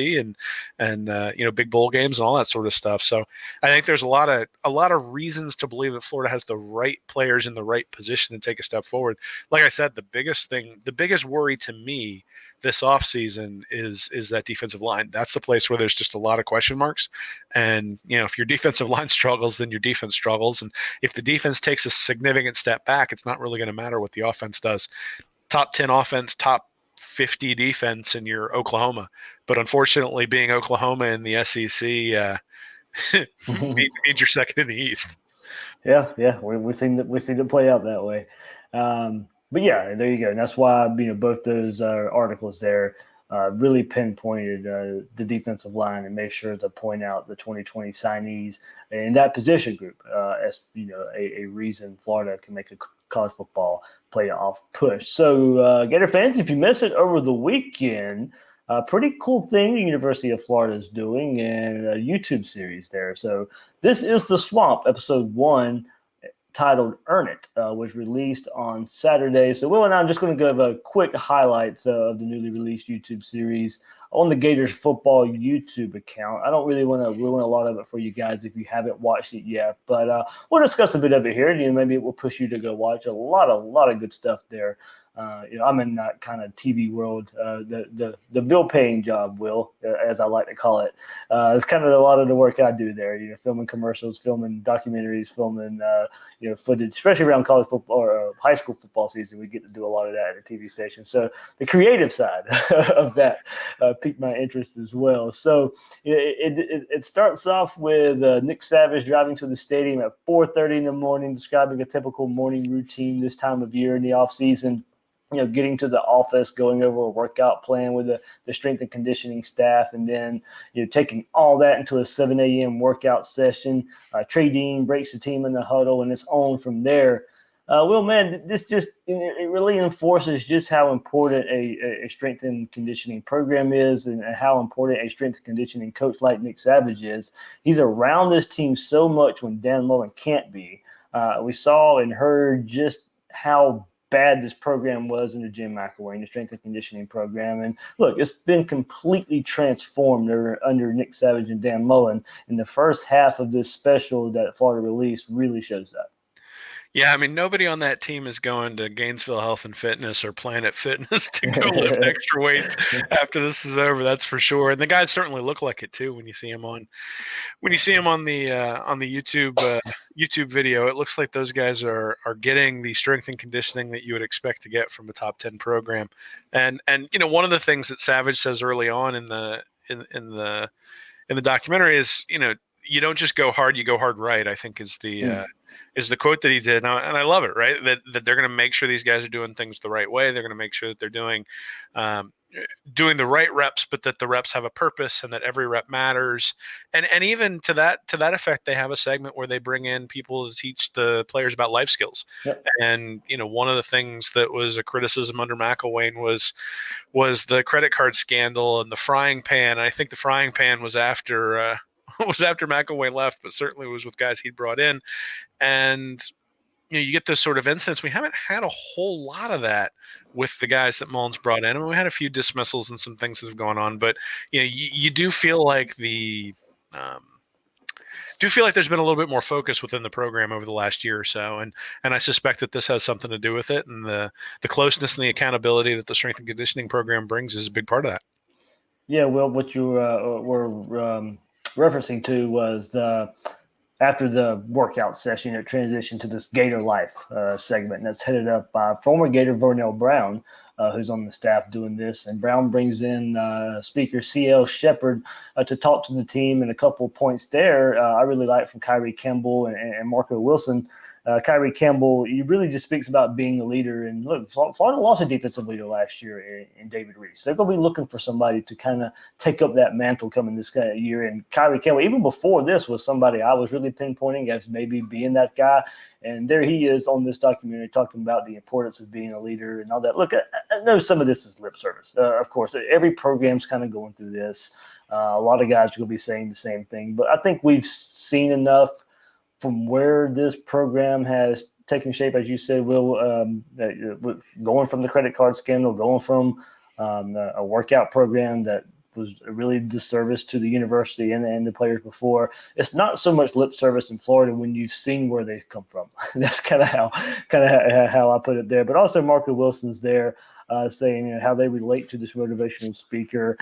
and big bowl games and all that sort of stuff. So I think there's a lot of reasons to believe that Florida has the right players in the right position to take a step forward. Like I said, the biggest worry to me this offseason is that defensive line. That's the place where there's just a lot of question marks. And, if your defensive line struggles, then your defense struggles. And if the defense takes a significant step back, it's not really going to matter what the offense does. Top 10 offense, top 50 defense, and you're Oklahoma. But unfortunately, being Oklahoma in the SEC means you're second in the East. Yeah, we've seen it play out that way. But yeah, there you go. And that's why both those articles there really pinpointed the defensive line and made sure to point out the 2020 signees in that position group as a reason Florida can make a college football playoff push. So Gator fans, if you miss it over the weekend, a pretty cool thing the University of Florida is doing in a YouTube series there. So this is The Swamp, episode 1, titled Earn It, was released on Saturday. So Will and I are just going to give a quick highlights of the newly released YouTube series on the Gators football YouTube account. I don't really want to ruin a lot of it for you guys if you haven't watched it yet, but we'll discuss a bit of it here. Maybe it will push you to go watch a lot of good stuff there. I'm in that kind of TV world, the bill-paying job, Will, as I like to call it. It's kind of a lot of the work I do there, filming commercials, filming documentaries, filming, footage, especially around college football or high school football season. We get to do a lot of that at a TV station. So the creative side of that piqued my interest as well. So it starts off with Nick Savage driving to the stadium at 4:30 in the morning, describing a typical morning routine this time of year in the off season. Getting to the office, going over a workout plan with the strength and conditioning staff, and then, taking all that into a 7 a.m. workout session. Trey Dean breaks the team in the huddle, and it's on from there. Well, man, this it really enforces just how important a strength and conditioning program is and how important a strength and conditioning coach like Nick Savage is. He's around this team so much when Dan Mullen can't be. We saw and heard just how bad this program was in the Jim McElwain, the strength and conditioning program. And look, it's been completely transformed under Nick Savage and Dan Mullen. And the first half of this special that Florida released really shows that. Yeah, I mean, nobody on that team is going to Gainesville Health and Fitness or Planet Fitness to go lift extra weights after this is over. That's for sure. And the guys certainly look like it too when you see them on the YouTube video. It looks like those guys are getting the strength and conditioning that you would expect to get from a top 10 program. And one of the things that Savage says early on in the documentary is, you don't just go hard, you go hard right, I think is the quote that he did. And I love it, right? That they're going to make sure these guys are doing things the right way. They're going to make sure that they're doing the right reps, but that the reps have a purpose and that every rep matters. And even to that effect, they have a segment where they bring in people to teach the players about life skills. Yep. And, one of the things that was a criticism under McElwain was the credit card scandal and the frying pan. And I think the frying pan was after McElwain left, but certainly was with guys he'd brought in. And you get this sort of instance. We haven't had a whole lot of that with the guys that Mullens brought in. I mean, we had a few dismissals and some things that have gone on, but you do feel like there's been a little bit more focus within the program over the last year or so, and I suspect that this has something to do with it. And the closeness and the accountability that the strength and conditioning program brings is a big part of that. Yeah, well, what you were referencing to was after the workout session, it transitioned to this Gator Life segment, and that's headed up by former Gator Vernell Brown, who's on the staff doing this. And Brown brings in speaker C.L. Shepard to talk to the team, and a couple of points there I really like from Kyrie Campbell and Marco Wilson. Kyrie Campbell, he really just speaks about being a leader. And look, Florida lost a defensive leader last year in David Reese. They're going to be looking for somebody to kind of take up that mantle coming this kind of year. And Kyrie Campbell, even before this, was somebody I was really pinpointing as maybe being that guy. And there he is on this documentary talking about the importance of being a leader and all that. Look, I know some of this is lip service. Of course, every program's kind of going through this. A lot of guys are going to be saying the same thing. But I think we've seen enough from where this program has taken shape, as you said, Will, going from the credit card scandal, going from a workout program that was a really disservice to the university and the players before. It's not so much lip service in Florida when you've seen where they've come from. That's kind of how I put it there. But also Marco Wilson's there saying how they relate to this motivational speaker.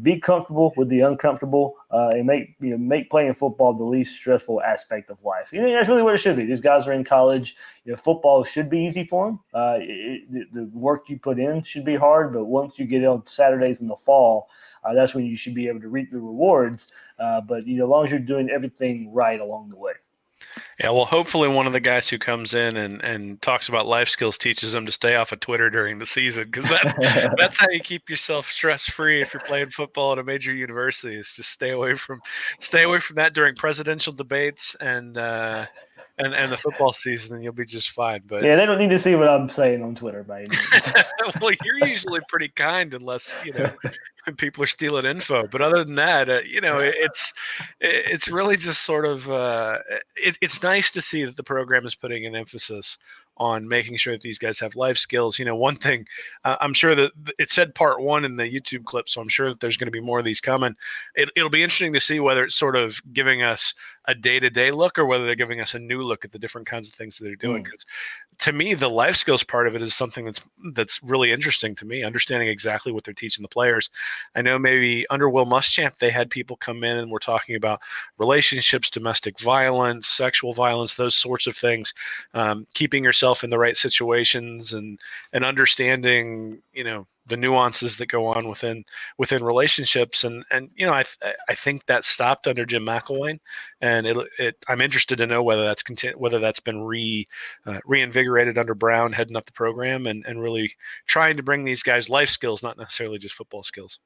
Be comfortable with the uncomfortable, and make playing football the least stressful aspect of life. That's really what it should be. These guys are in college. Football should be easy for them. The work you put in should be hard, but once you get on Saturdays in the fall, that's when you should be able to reap the rewards. But as long as you're doing everything right along the way. Yeah, well, hopefully one of the guys who comes in and talks about life skills teaches them to stay off of Twitter during the season, because that's how you keep yourself stress-free if you're playing football at a major university. Is just stay away from that during presidential debates and the football season, and you'll be just fine. But yeah, they don't need to see what I'm saying on Twitter, by any means. Well, you're usually pretty kind unless people are stealing info. But other than that, it's really just sort of it's nice to see that the program is putting an emphasis on making sure that these guys have life skills. One thing, I'm sure that it said part 1 in the YouTube clip, so I'm sure that there's going to be more of these coming. It'll be interesting to see whether it's sort of giving us a day-to-day look or whether they're giving us a new look at the different kinds of things that they're doing. Because to me, the life skills part of it is something that's really interesting to me, understanding exactly what they're teaching the players. I know maybe under Will Muschamp, they had people come in and we're talking about relationships, domestic violence, sexual violence, those sorts of things, keeping yourself in the right situations and understanding, the nuances that go on within relationships. And I think that stopped under Jim McElwain, and I'm interested to know whether that's been reinvigorated under Brown heading up the program and really trying to bring these guys life skills, not necessarily just football skills.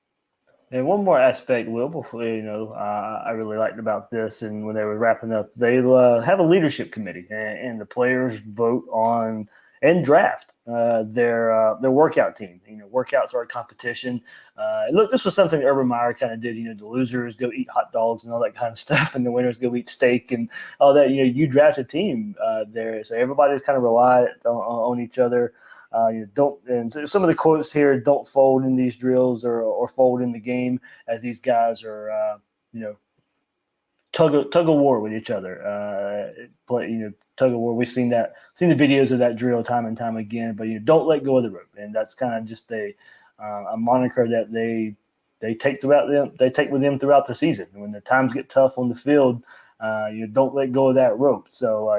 And one more aspect, Will, before I really liked about this, and when they were wrapping up, they have a leadership committee, and the players vote on and draft their workout team. Workouts are a competition. Look, this was something Urban Meyer kind of did. The losers go eat hot dogs and all that kind of stuff, and the winners go eat steak and all that. You draft a team there, so everybody's kind of relied on each other. And so some of the quotes here: "Don't fold in these drills or fold in the game," as these guys are tug of war with each other. Tug of war. We've seen the videos of that drill time and time again. But don't let go of the rope, and that's kind of just a moniker that they take with them throughout the season. When the times get tough on the field, don't let go of that rope. So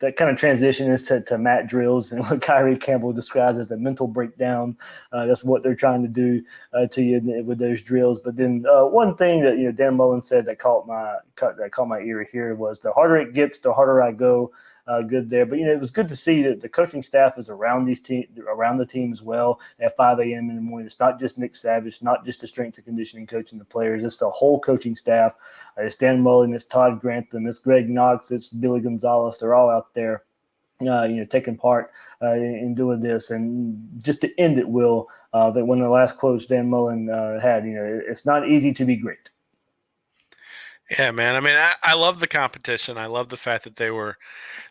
that kind of transition is to mat drills and what Kyrie Campbell describes as a mental breakdown. That's what they're trying to do to you with those drills. But then one thing that Dan Mullens said that caught my ear here was the harder it gets, the harder I go. Good there, but it was good to see that the coaching staff is around the team as well at 5 a.m. in the morning. It's not just Nick Savage, not just the strength and conditioning coach and the players. It's the whole coaching staff. It's Dan Mullen, it's Todd Grantham, it's Greg Knox, it's Billy Gonzalez. They're all out there, taking part in doing this. And just to end it, Will, that one of the last quotes Dan Mullen had, it's not easy to be great. Yeah, man. I mean, I love the competition. I love the fact that they were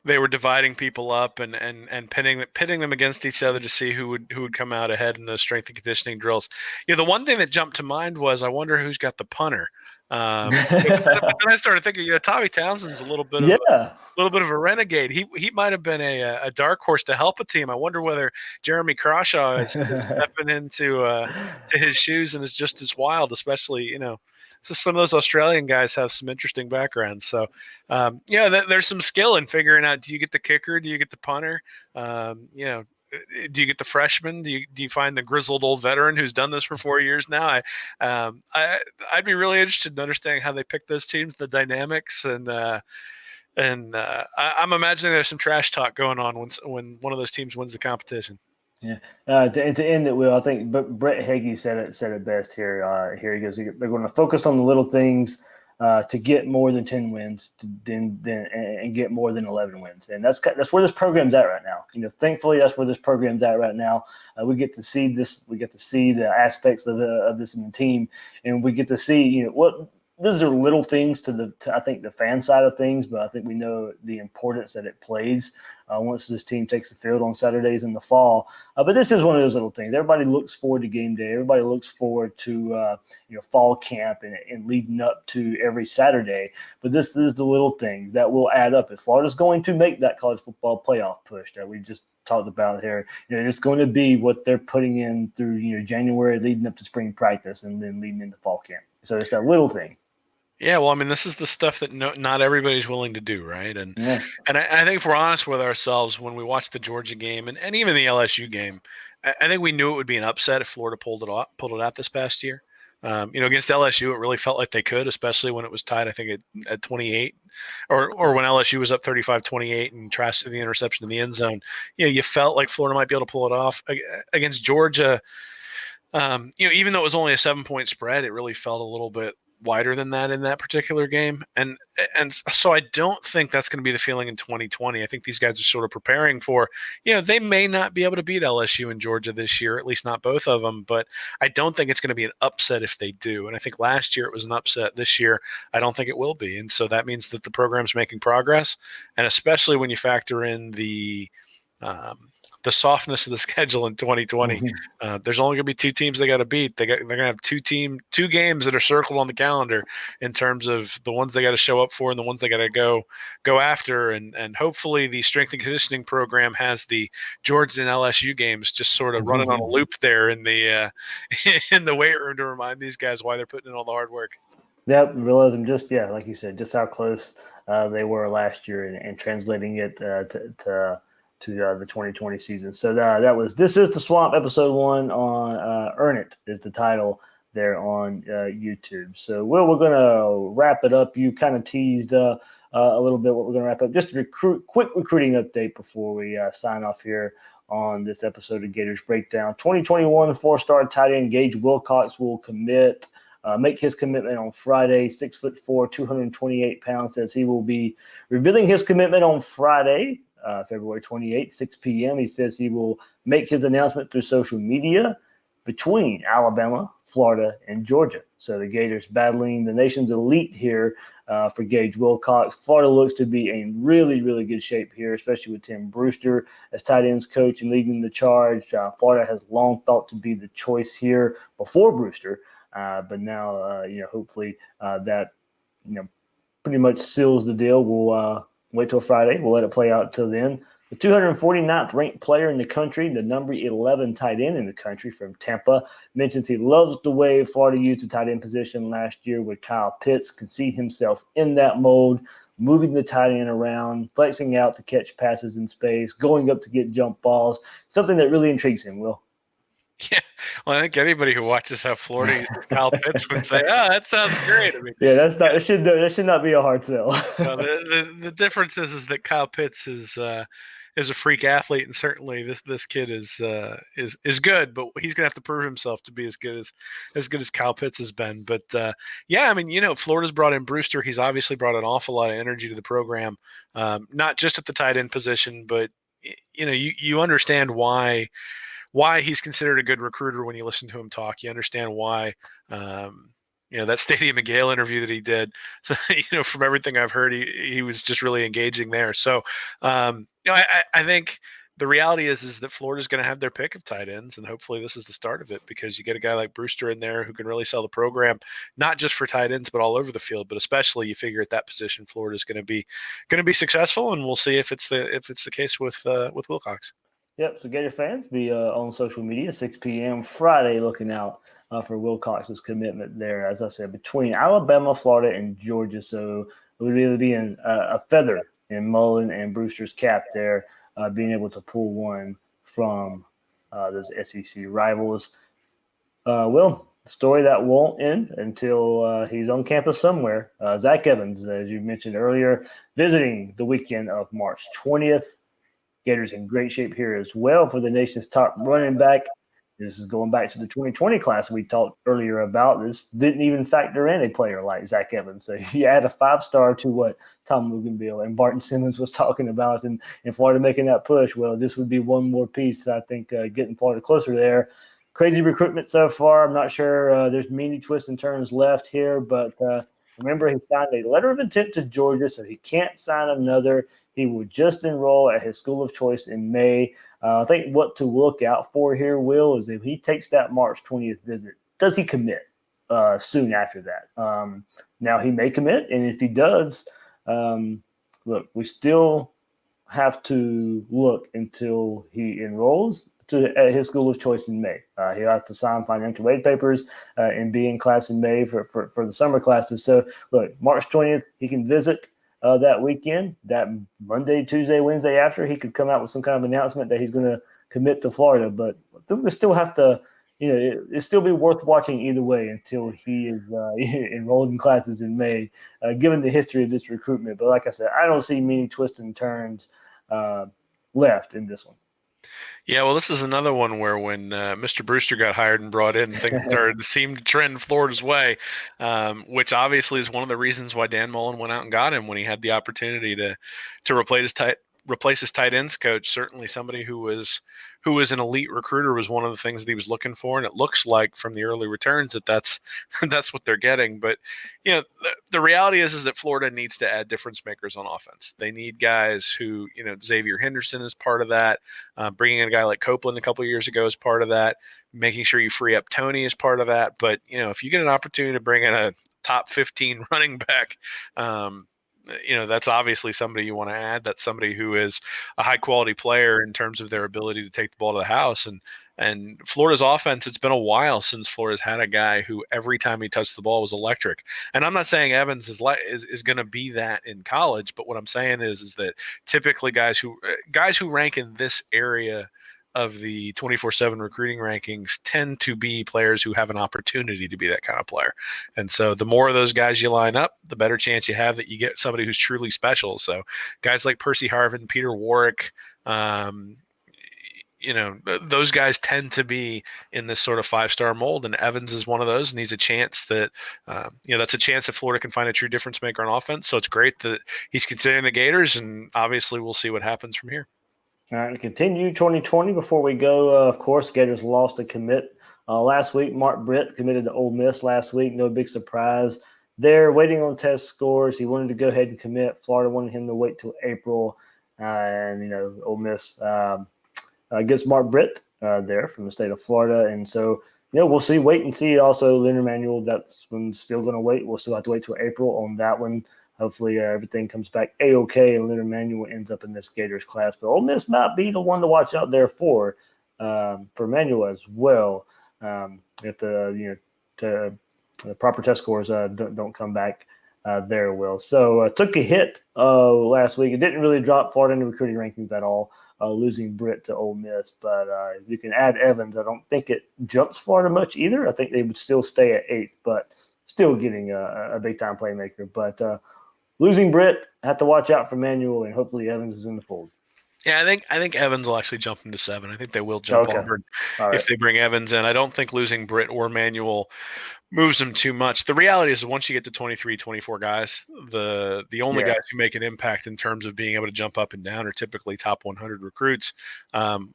dividing people up and pitting them against each other to see who would come out ahead in those strength and conditioning drills. The one thing that jumped to mind was I wonder who's got the punter. But then I started thinking, Tommy Townsend's a little bit of a renegade. He might have been a dark horse to help a team. I wonder whether Jeremy Crawshaw is stepping into his shoes and is just as wild, especially So some of those Australian guys have some interesting backgrounds. So, there's some skill in figuring out, do you get the kicker? Do you get the punter? do you get the freshman? Do you find the grizzled old veteran who's done this for 4 years now? I'd be really interested in understanding how they pick those teams, the dynamics, and I'm imagining there's some trash talk going on when one of those teams wins the competition. Yeah. To end it, Will, I think Brett Hagee said it best here. Here he goes. They're going to focus on the little things to get more than 10 wins, and get more than 11 wins, and that's where this program's at right now. Thankfully, that's where this program's at right now. We get to see this. We get to see the aspects of this in the team, and we get to see what. These are little things to I think the fan side of things, but I think we know the importance that it plays once this team takes the field on Saturdays in the fall. But this is one of those little things. Everybody looks forward to game day. Everybody looks forward to fall camp and leading up to every Saturday. But this is the little things that will add up. If Florida's going to make that college football playoff push that we just talked about here, it's going to be what they're putting in through January leading up to spring practice and then leading into fall camp. So it's that little thing. Yeah, well, I mean, this is the stuff that not everybody's willing to do, right? And I think if we're honest with ourselves, when we watched the Georgia game and even the LSU game, I think we knew it would be an upset if Florida pulled it out this past year. Against LSU, it really felt like they could, especially when it was tied, I think, at 28, or when LSU was up 35-28 and Trask threw the interception in the end zone. You felt like Florida might be able to pull it off. Against Georgia. Even though it was only a 7-point spread, it really felt a little bit wider than that in that particular game. And so I don't think that's going to be the feeling in 2020. I think these guys are sort of preparing for, they may not be able to beat LSU and Georgia this year, at least not both of them, but I don't think it's going to be an upset if they do. And I think last year it was an upset. This year, I don't think it will be. And so that means that the program's making progress. And especially when you factor in the softness of the schedule in 2020, there's only going to be 2 teams they got to beat. They're going to have 2 games that are circled on the calendar in terms of the ones they got to show up for and the ones they got to go after. And hopefully the strength and conditioning program has the Georgia and LSU games just sort of running on a loop there in the in the weight room to remind these guys why they're putting in all the hard work. Yep, realism. Like you said, just how close they were last year and translating it to the 2020 season. So This is the Swamp, episode 1 on Earn It is the title there on YouTube. So we're going to wrap it up. You kind of teased a little bit what we're going to wrap up. Just a quick recruiting update before we sign off here on this episode of Gators Breakdown. 2021 4-star tight end Gage Wilcox will make his commitment on Friday. 6'4", 228 pounds, says he will be revealing his commitment on Friday, February 28th, 6 p.m. He says he will make his announcement through social media between Alabama, Florida, and Georgia. So the Gators battling the nation's elite here for Gage Wilcox. Florida looks to be in really, really good shape here, especially with Tim Brewster as tight ends coach and leading the charge. Florida has long thought to be the choice here before Brewster, but now, hopefully that, pretty much seals the deal. We'll wait till Friday. We'll let it play out till then. The 249th ranked player in the country, the number 11 tight end in the country from Tampa, mentions he loves the way Florida used the tight end position last year with Kyle Pitts, can see himself in that mold, moving the tight end around, flexing out to catch passes in space, going up to get jump balls, something that really intrigues him, Will. Yeah, well, I think anybody who watches how Florida uses Kyle Pitts would say, "Oh, that sounds great." I mean, yeah, that should not be a hard sell. The difference is that Kyle Pitts is a freak athlete, and certainly this kid is good, but he's gonna have to prove himself to be as good as Kyle Pitts has been. But yeah, I mean, Florida's brought in Brewster. He's obviously brought an awful lot of energy to the program, not just at the tight end position, but you understand why he's considered a good recruiter when you listen to him talk. You understand why, that Stadium McGale interview that he did. So, from everything I've heard, he was just really engaging there. So, I think the reality is that Florida's going to have their pick of tight ends, and hopefully this is the start of it, because you get a guy like Brewster in there who can really sell the program, not just for tight ends, but all over the field. But especially, you figure at that position, Florida's going to be successful, and we'll see if it's the case with Wilcox. Yep, so Gator fans, be on social media, 6 p.m. Friday, looking out for Wilcox's commitment there, as I said, between Alabama, Florida, and Georgia. So it would really be a feather in Mullens and Brewster's cap there, being able to pull one from those SEC rivals. Will, a story that won't end until he's on campus somewhere. Zack Evans, as you mentioned earlier, visiting the weekend of March 20th. Gators in great shape here as well for the nation's top running back. This is going back to the 2020 class we talked earlier about. This didn't even factor in a player like Zack Evans. So you add a 5-star to what Tom Luganville and Barton Simmons was talking about and Florida making that push. Well, this would be one more piece, I think, getting Florida closer there. Crazy recruitment so far. I'm not sure there's many twists and turns left here, but remember, he signed a letter of intent to Georgia, so he can't sign another. He will just enroll at his school of choice in May. I think what to look out for here, Will, is if he takes that March 20th visit, does he commit soon after that? Now, he may commit, and if he does, look, we still have to look until he enrolls at his school of choice in May. He'll have to sign financial aid papers and be in class in May for the summer classes. So, look, March 20th, he can visit that weekend. That Monday, Tuesday, Wednesday after, he could come out with some kind of announcement that he's going to commit to Florida. But I think we still have to, it'll still be worth watching either way until he is enrolled in classes in May, given the history of this recruitment. But like I said, I don't see many twists and turns left in this one. Yeah, well, this is another one where when Mr. Brewster got hired and brought in, things started to seem to trend Florida's way, which obviously is one of the reasons why Dan Mullen went out and got him when he had the opportunity to replace his tight ends coach. Certainly somebody who was an elite recruiter was one of the things that he was looking for, and it looks like from the early returns that's what they're getting. But the reality is that Florida needs to add difference makers on offense. They need guys who, Xavier Henderson is part of that. Bringing in a guy like Copeland a couple of years ago is part of that. Making sure you free up Tony is part of that. But if you get an opportunity to bring in a top 15 running back, that's obviously somebody you want to add. That's somebody who is a high quality player in terms of their ability to take the ball to the house. And Florida's offense, it's been a while since Florida's had a guy who every time he touched the ball was electric. And I'm not saying Evans is going to be that in college, but what I'm saying is that typically guys who rank in this area of the 24/7 recruiting rankings tend to be players who have an opportunity to be that kind of player. And so the more of those guys you line up, the better chance you have that you get somebody who's truly special. So guys like Percy Harvin, Peter Warwick, those guys tend to be in this sort of 5-star mold, and Evans is one of those, and he's a chance that, that's a chance that Florida can find a true difference maker on offense. So it's great that he's considering the Gators, and obviously we'll see what happens from here. All right, to continue 2020 before we go, of course, Gators lost a commit last week. Britt committed to Ole Miss last week. No big surprise. They're waiting on test scores. He wanted to go ahead and commit. Florida wanted him to wait till April. Ole Miss gets Britt there from the state of Florida. And so, we'll see. Wait and see. Also, Leonard Manuel, that's one still going to wait. We'll still have to wait till April on that one. Hopefully everything comes back A-OK and Leonard Manuel ends up in this Gators class. But Ole Miss might be the one to watch out there for Manuel as well. If the proper test scores don't come back there, Will. So took a hit last week. It didn't really drop Florida in the recruiting rankings at all, losing Britt to Ole Miss. But if you can add Evans, I don't think it jumps Florida much either. I think they would still stay at 8th, but still getting a big-time playmaker. But losing Britt, have to watch out for Manuel, and hopefully Evans is in the fold. Yeah, I think Evans will actually jump into 7. I think they will jump Auburn if they bring Evans in. I don't think losing Britt or Manuel moves them too much. The reality is once you get to 23, 24 guys, the only guys who make an impact in terms of being able to jump up and down are typically top 100 recruits,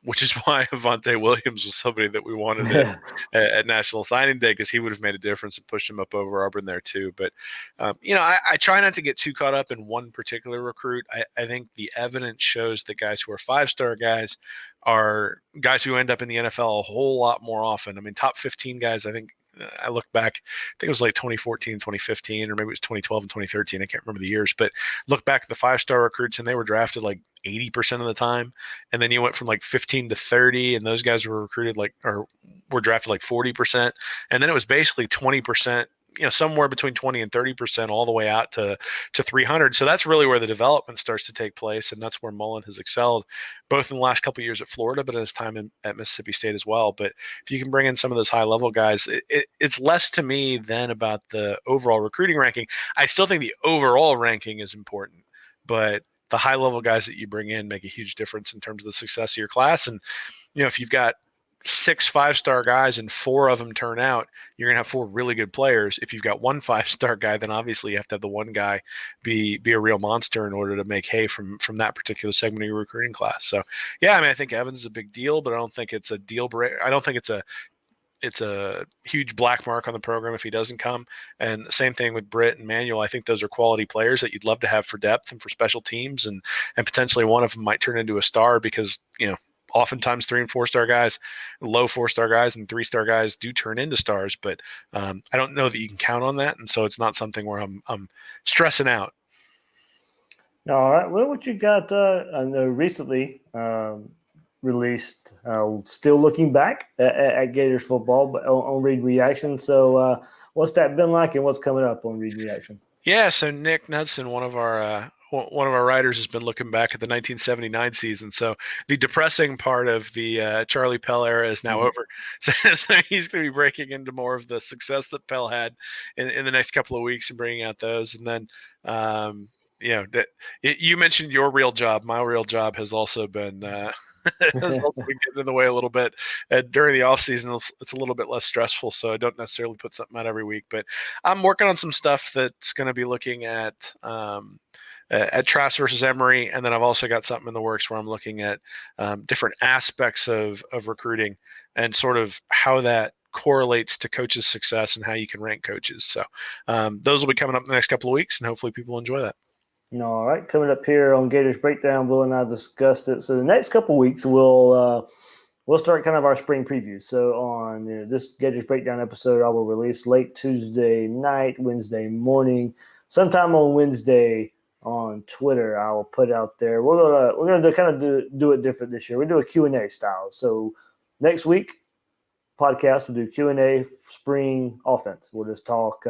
which is why Avante Williams was somebody that we wanted at National Signing Day, because he would have made a difference and pushed him up over Auburn there too. But, I try not to get too caught up in one particular recruit. I think the evidence shows that guys who are 5-star guys are guys who end up in the NFL a whole lot more often. I mean, top 15 guys, I think, I look back, I think it was like 2014, 2015, or maybe it was 2012 and 2013. I can't remember the years, but look back at the 5-star recruits and they were drafted like 80% of the time. And then you went from like 15 to 30 and those guys were recruited were drafted like 40%. And then it was basically 20% somewhere between 20 and 30% all the way out to 300. So that's really where the development starts to take place. And that's where Mullen has excelled, both in the last couple of years at Florida, but in his time at Mississippi State as well. But if you can bring in some of those high level guys, it's less to me than about the overall recruiting ranking. I still think the overall ranking is important, but the high level guys that you bring in make a huge difference in terms of the success of your class. And, if you've got 6 5-star guys and 4 of them turn out, you're going to have 4 really good players. If you've got 1 5-star guy, then obviously you have to have the one guy be a real monster in order to make hay from that particular segment of your recruiting class. So, yeah, I think Evans is a big deal, but I don't think it's a deal breaker. I don't think it's a huge black mark on the program if he doesn't come. And the same thing with Britt and Manuel. I think those are quality players that you'd love to have for depth and for special teams, and potentially one of them might turn into a star because, oftentimes 3 and 4-star guys, low 4-star guys and 3-star guys do turn into stars, but I don't know that you can count on that. And so it's not something where I'm stressing out. All right. Well, what you got, I know recently released, still looking back at Gators football, but on Read Reaction. So what's that been like and what's coming up on Read Reaction? Yeah. So Nick Knudsen, one of our writers, has been looking back at the 1979 season. So the depressing part of the Charlie Pell era is now over. So he's going to be breaking into more of the success that Pell had in the next couple of weeks and bringing out those. And then, you mentioned your real job. My real job has also been getting in the way a little bit. During the off season, it's a little bit less stressful, so I don't necessarily put something out every week. But I'm working on some stuff that's going to be looking at Trask versus Emory, and then I've also got something in the works where I'm looking at different aspects of recruiting and sort of how that correlates to coaches' success and how you can rank coaches. So those will be coming up in the next couple of weeks, and hopefully people enjoy that. All right, coming up here on Gators Breakdown, Will and I discussed it. So the next couple of weeks, we'll start kind of our spring preview. So on this Gators Breakdown episode, I will release late Tuesday night, Wednesday morning, sometime on Wednesday on Twitter. I will put out there. We're gonna do it different this year. We do a Q&A style. So next week podcast we'll do Q&A spring offense. We'll just talk.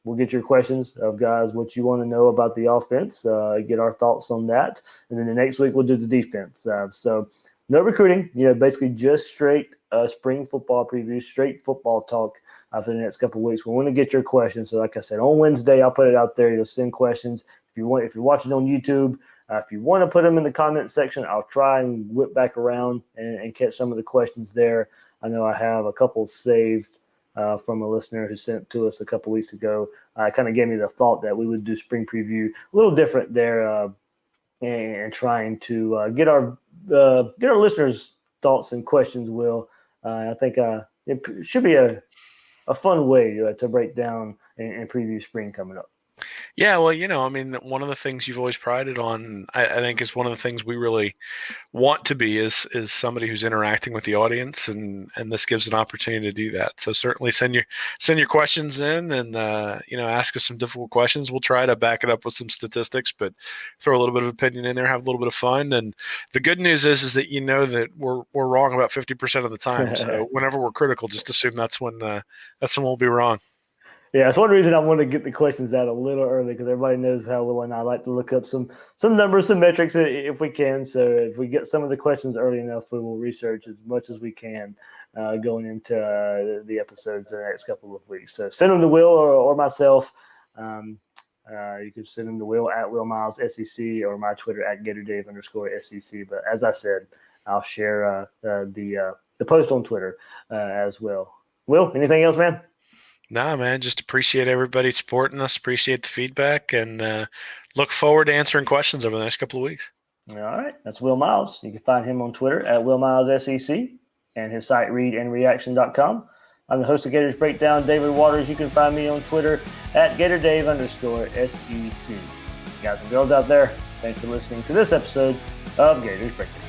We'll get your questions of guys, what you want to know about the offense, get our thoughts on that. And then the next week we'll do the defense. So no recruiting, basically just straight spring football preview, straight football talk for the next couple of weeks. We want to get your questions. So like I said, on Wednesday, I'll put it out there. You'll send questions. If you're watching on YouTube, if you want to put them in the comment section, I'll try and whip back around and catch some of the questions there. I know I have a couple saved from a listener who sent to us a couple weeks ago. Kind of gave me the thought that we would do spring preview a little different there, and trying to get our listeners' thoughts and questions. Will I think it should be a fun way to break down and preview spring coming up. Yeah, well, one of the things you've always prided on, I think, is one of the things we really want to be is somebody who's interacting with the audience, and this gives an opportunity to do that. So certainly send your questions in, and ask us some difficult questions. We'll try to back it up with some statistics, but throw a little bit of opinion in there, have a little bit of fun. And the good news is that that we're wrong about 50% of the time. So whenever we're critical, just assume that's when we'll be wrong. Yeah, it's one reason I want to get the questions out a little early, because everybody knows how Will and I like to look up some numbers, some metrics if we can. So if we get some of the questions early enough, we will research as much as we can going into the episodes in the next couple of weeks. So send them to Will or myself. You can send them to Will at Will Miles SEC or my Twitter at GatorDave_SEC. But as I said, I'll share the post on Twitter as well. Will, anything else, man? Nah, man, just appreciate everybody supporting us, appreciate the feedback, and look forward to answering questions over the next couple of weeks. All right. That's Will Miles. You can find him on Twitter at WillMilesSEC and his site readandreaction.com. I'm the host of Gators Breakdown, David Waters. You can find me on Twitter at GatorDave_SEC. Guys and girls out there, thanks for listening to this episode of Gators Breakdown.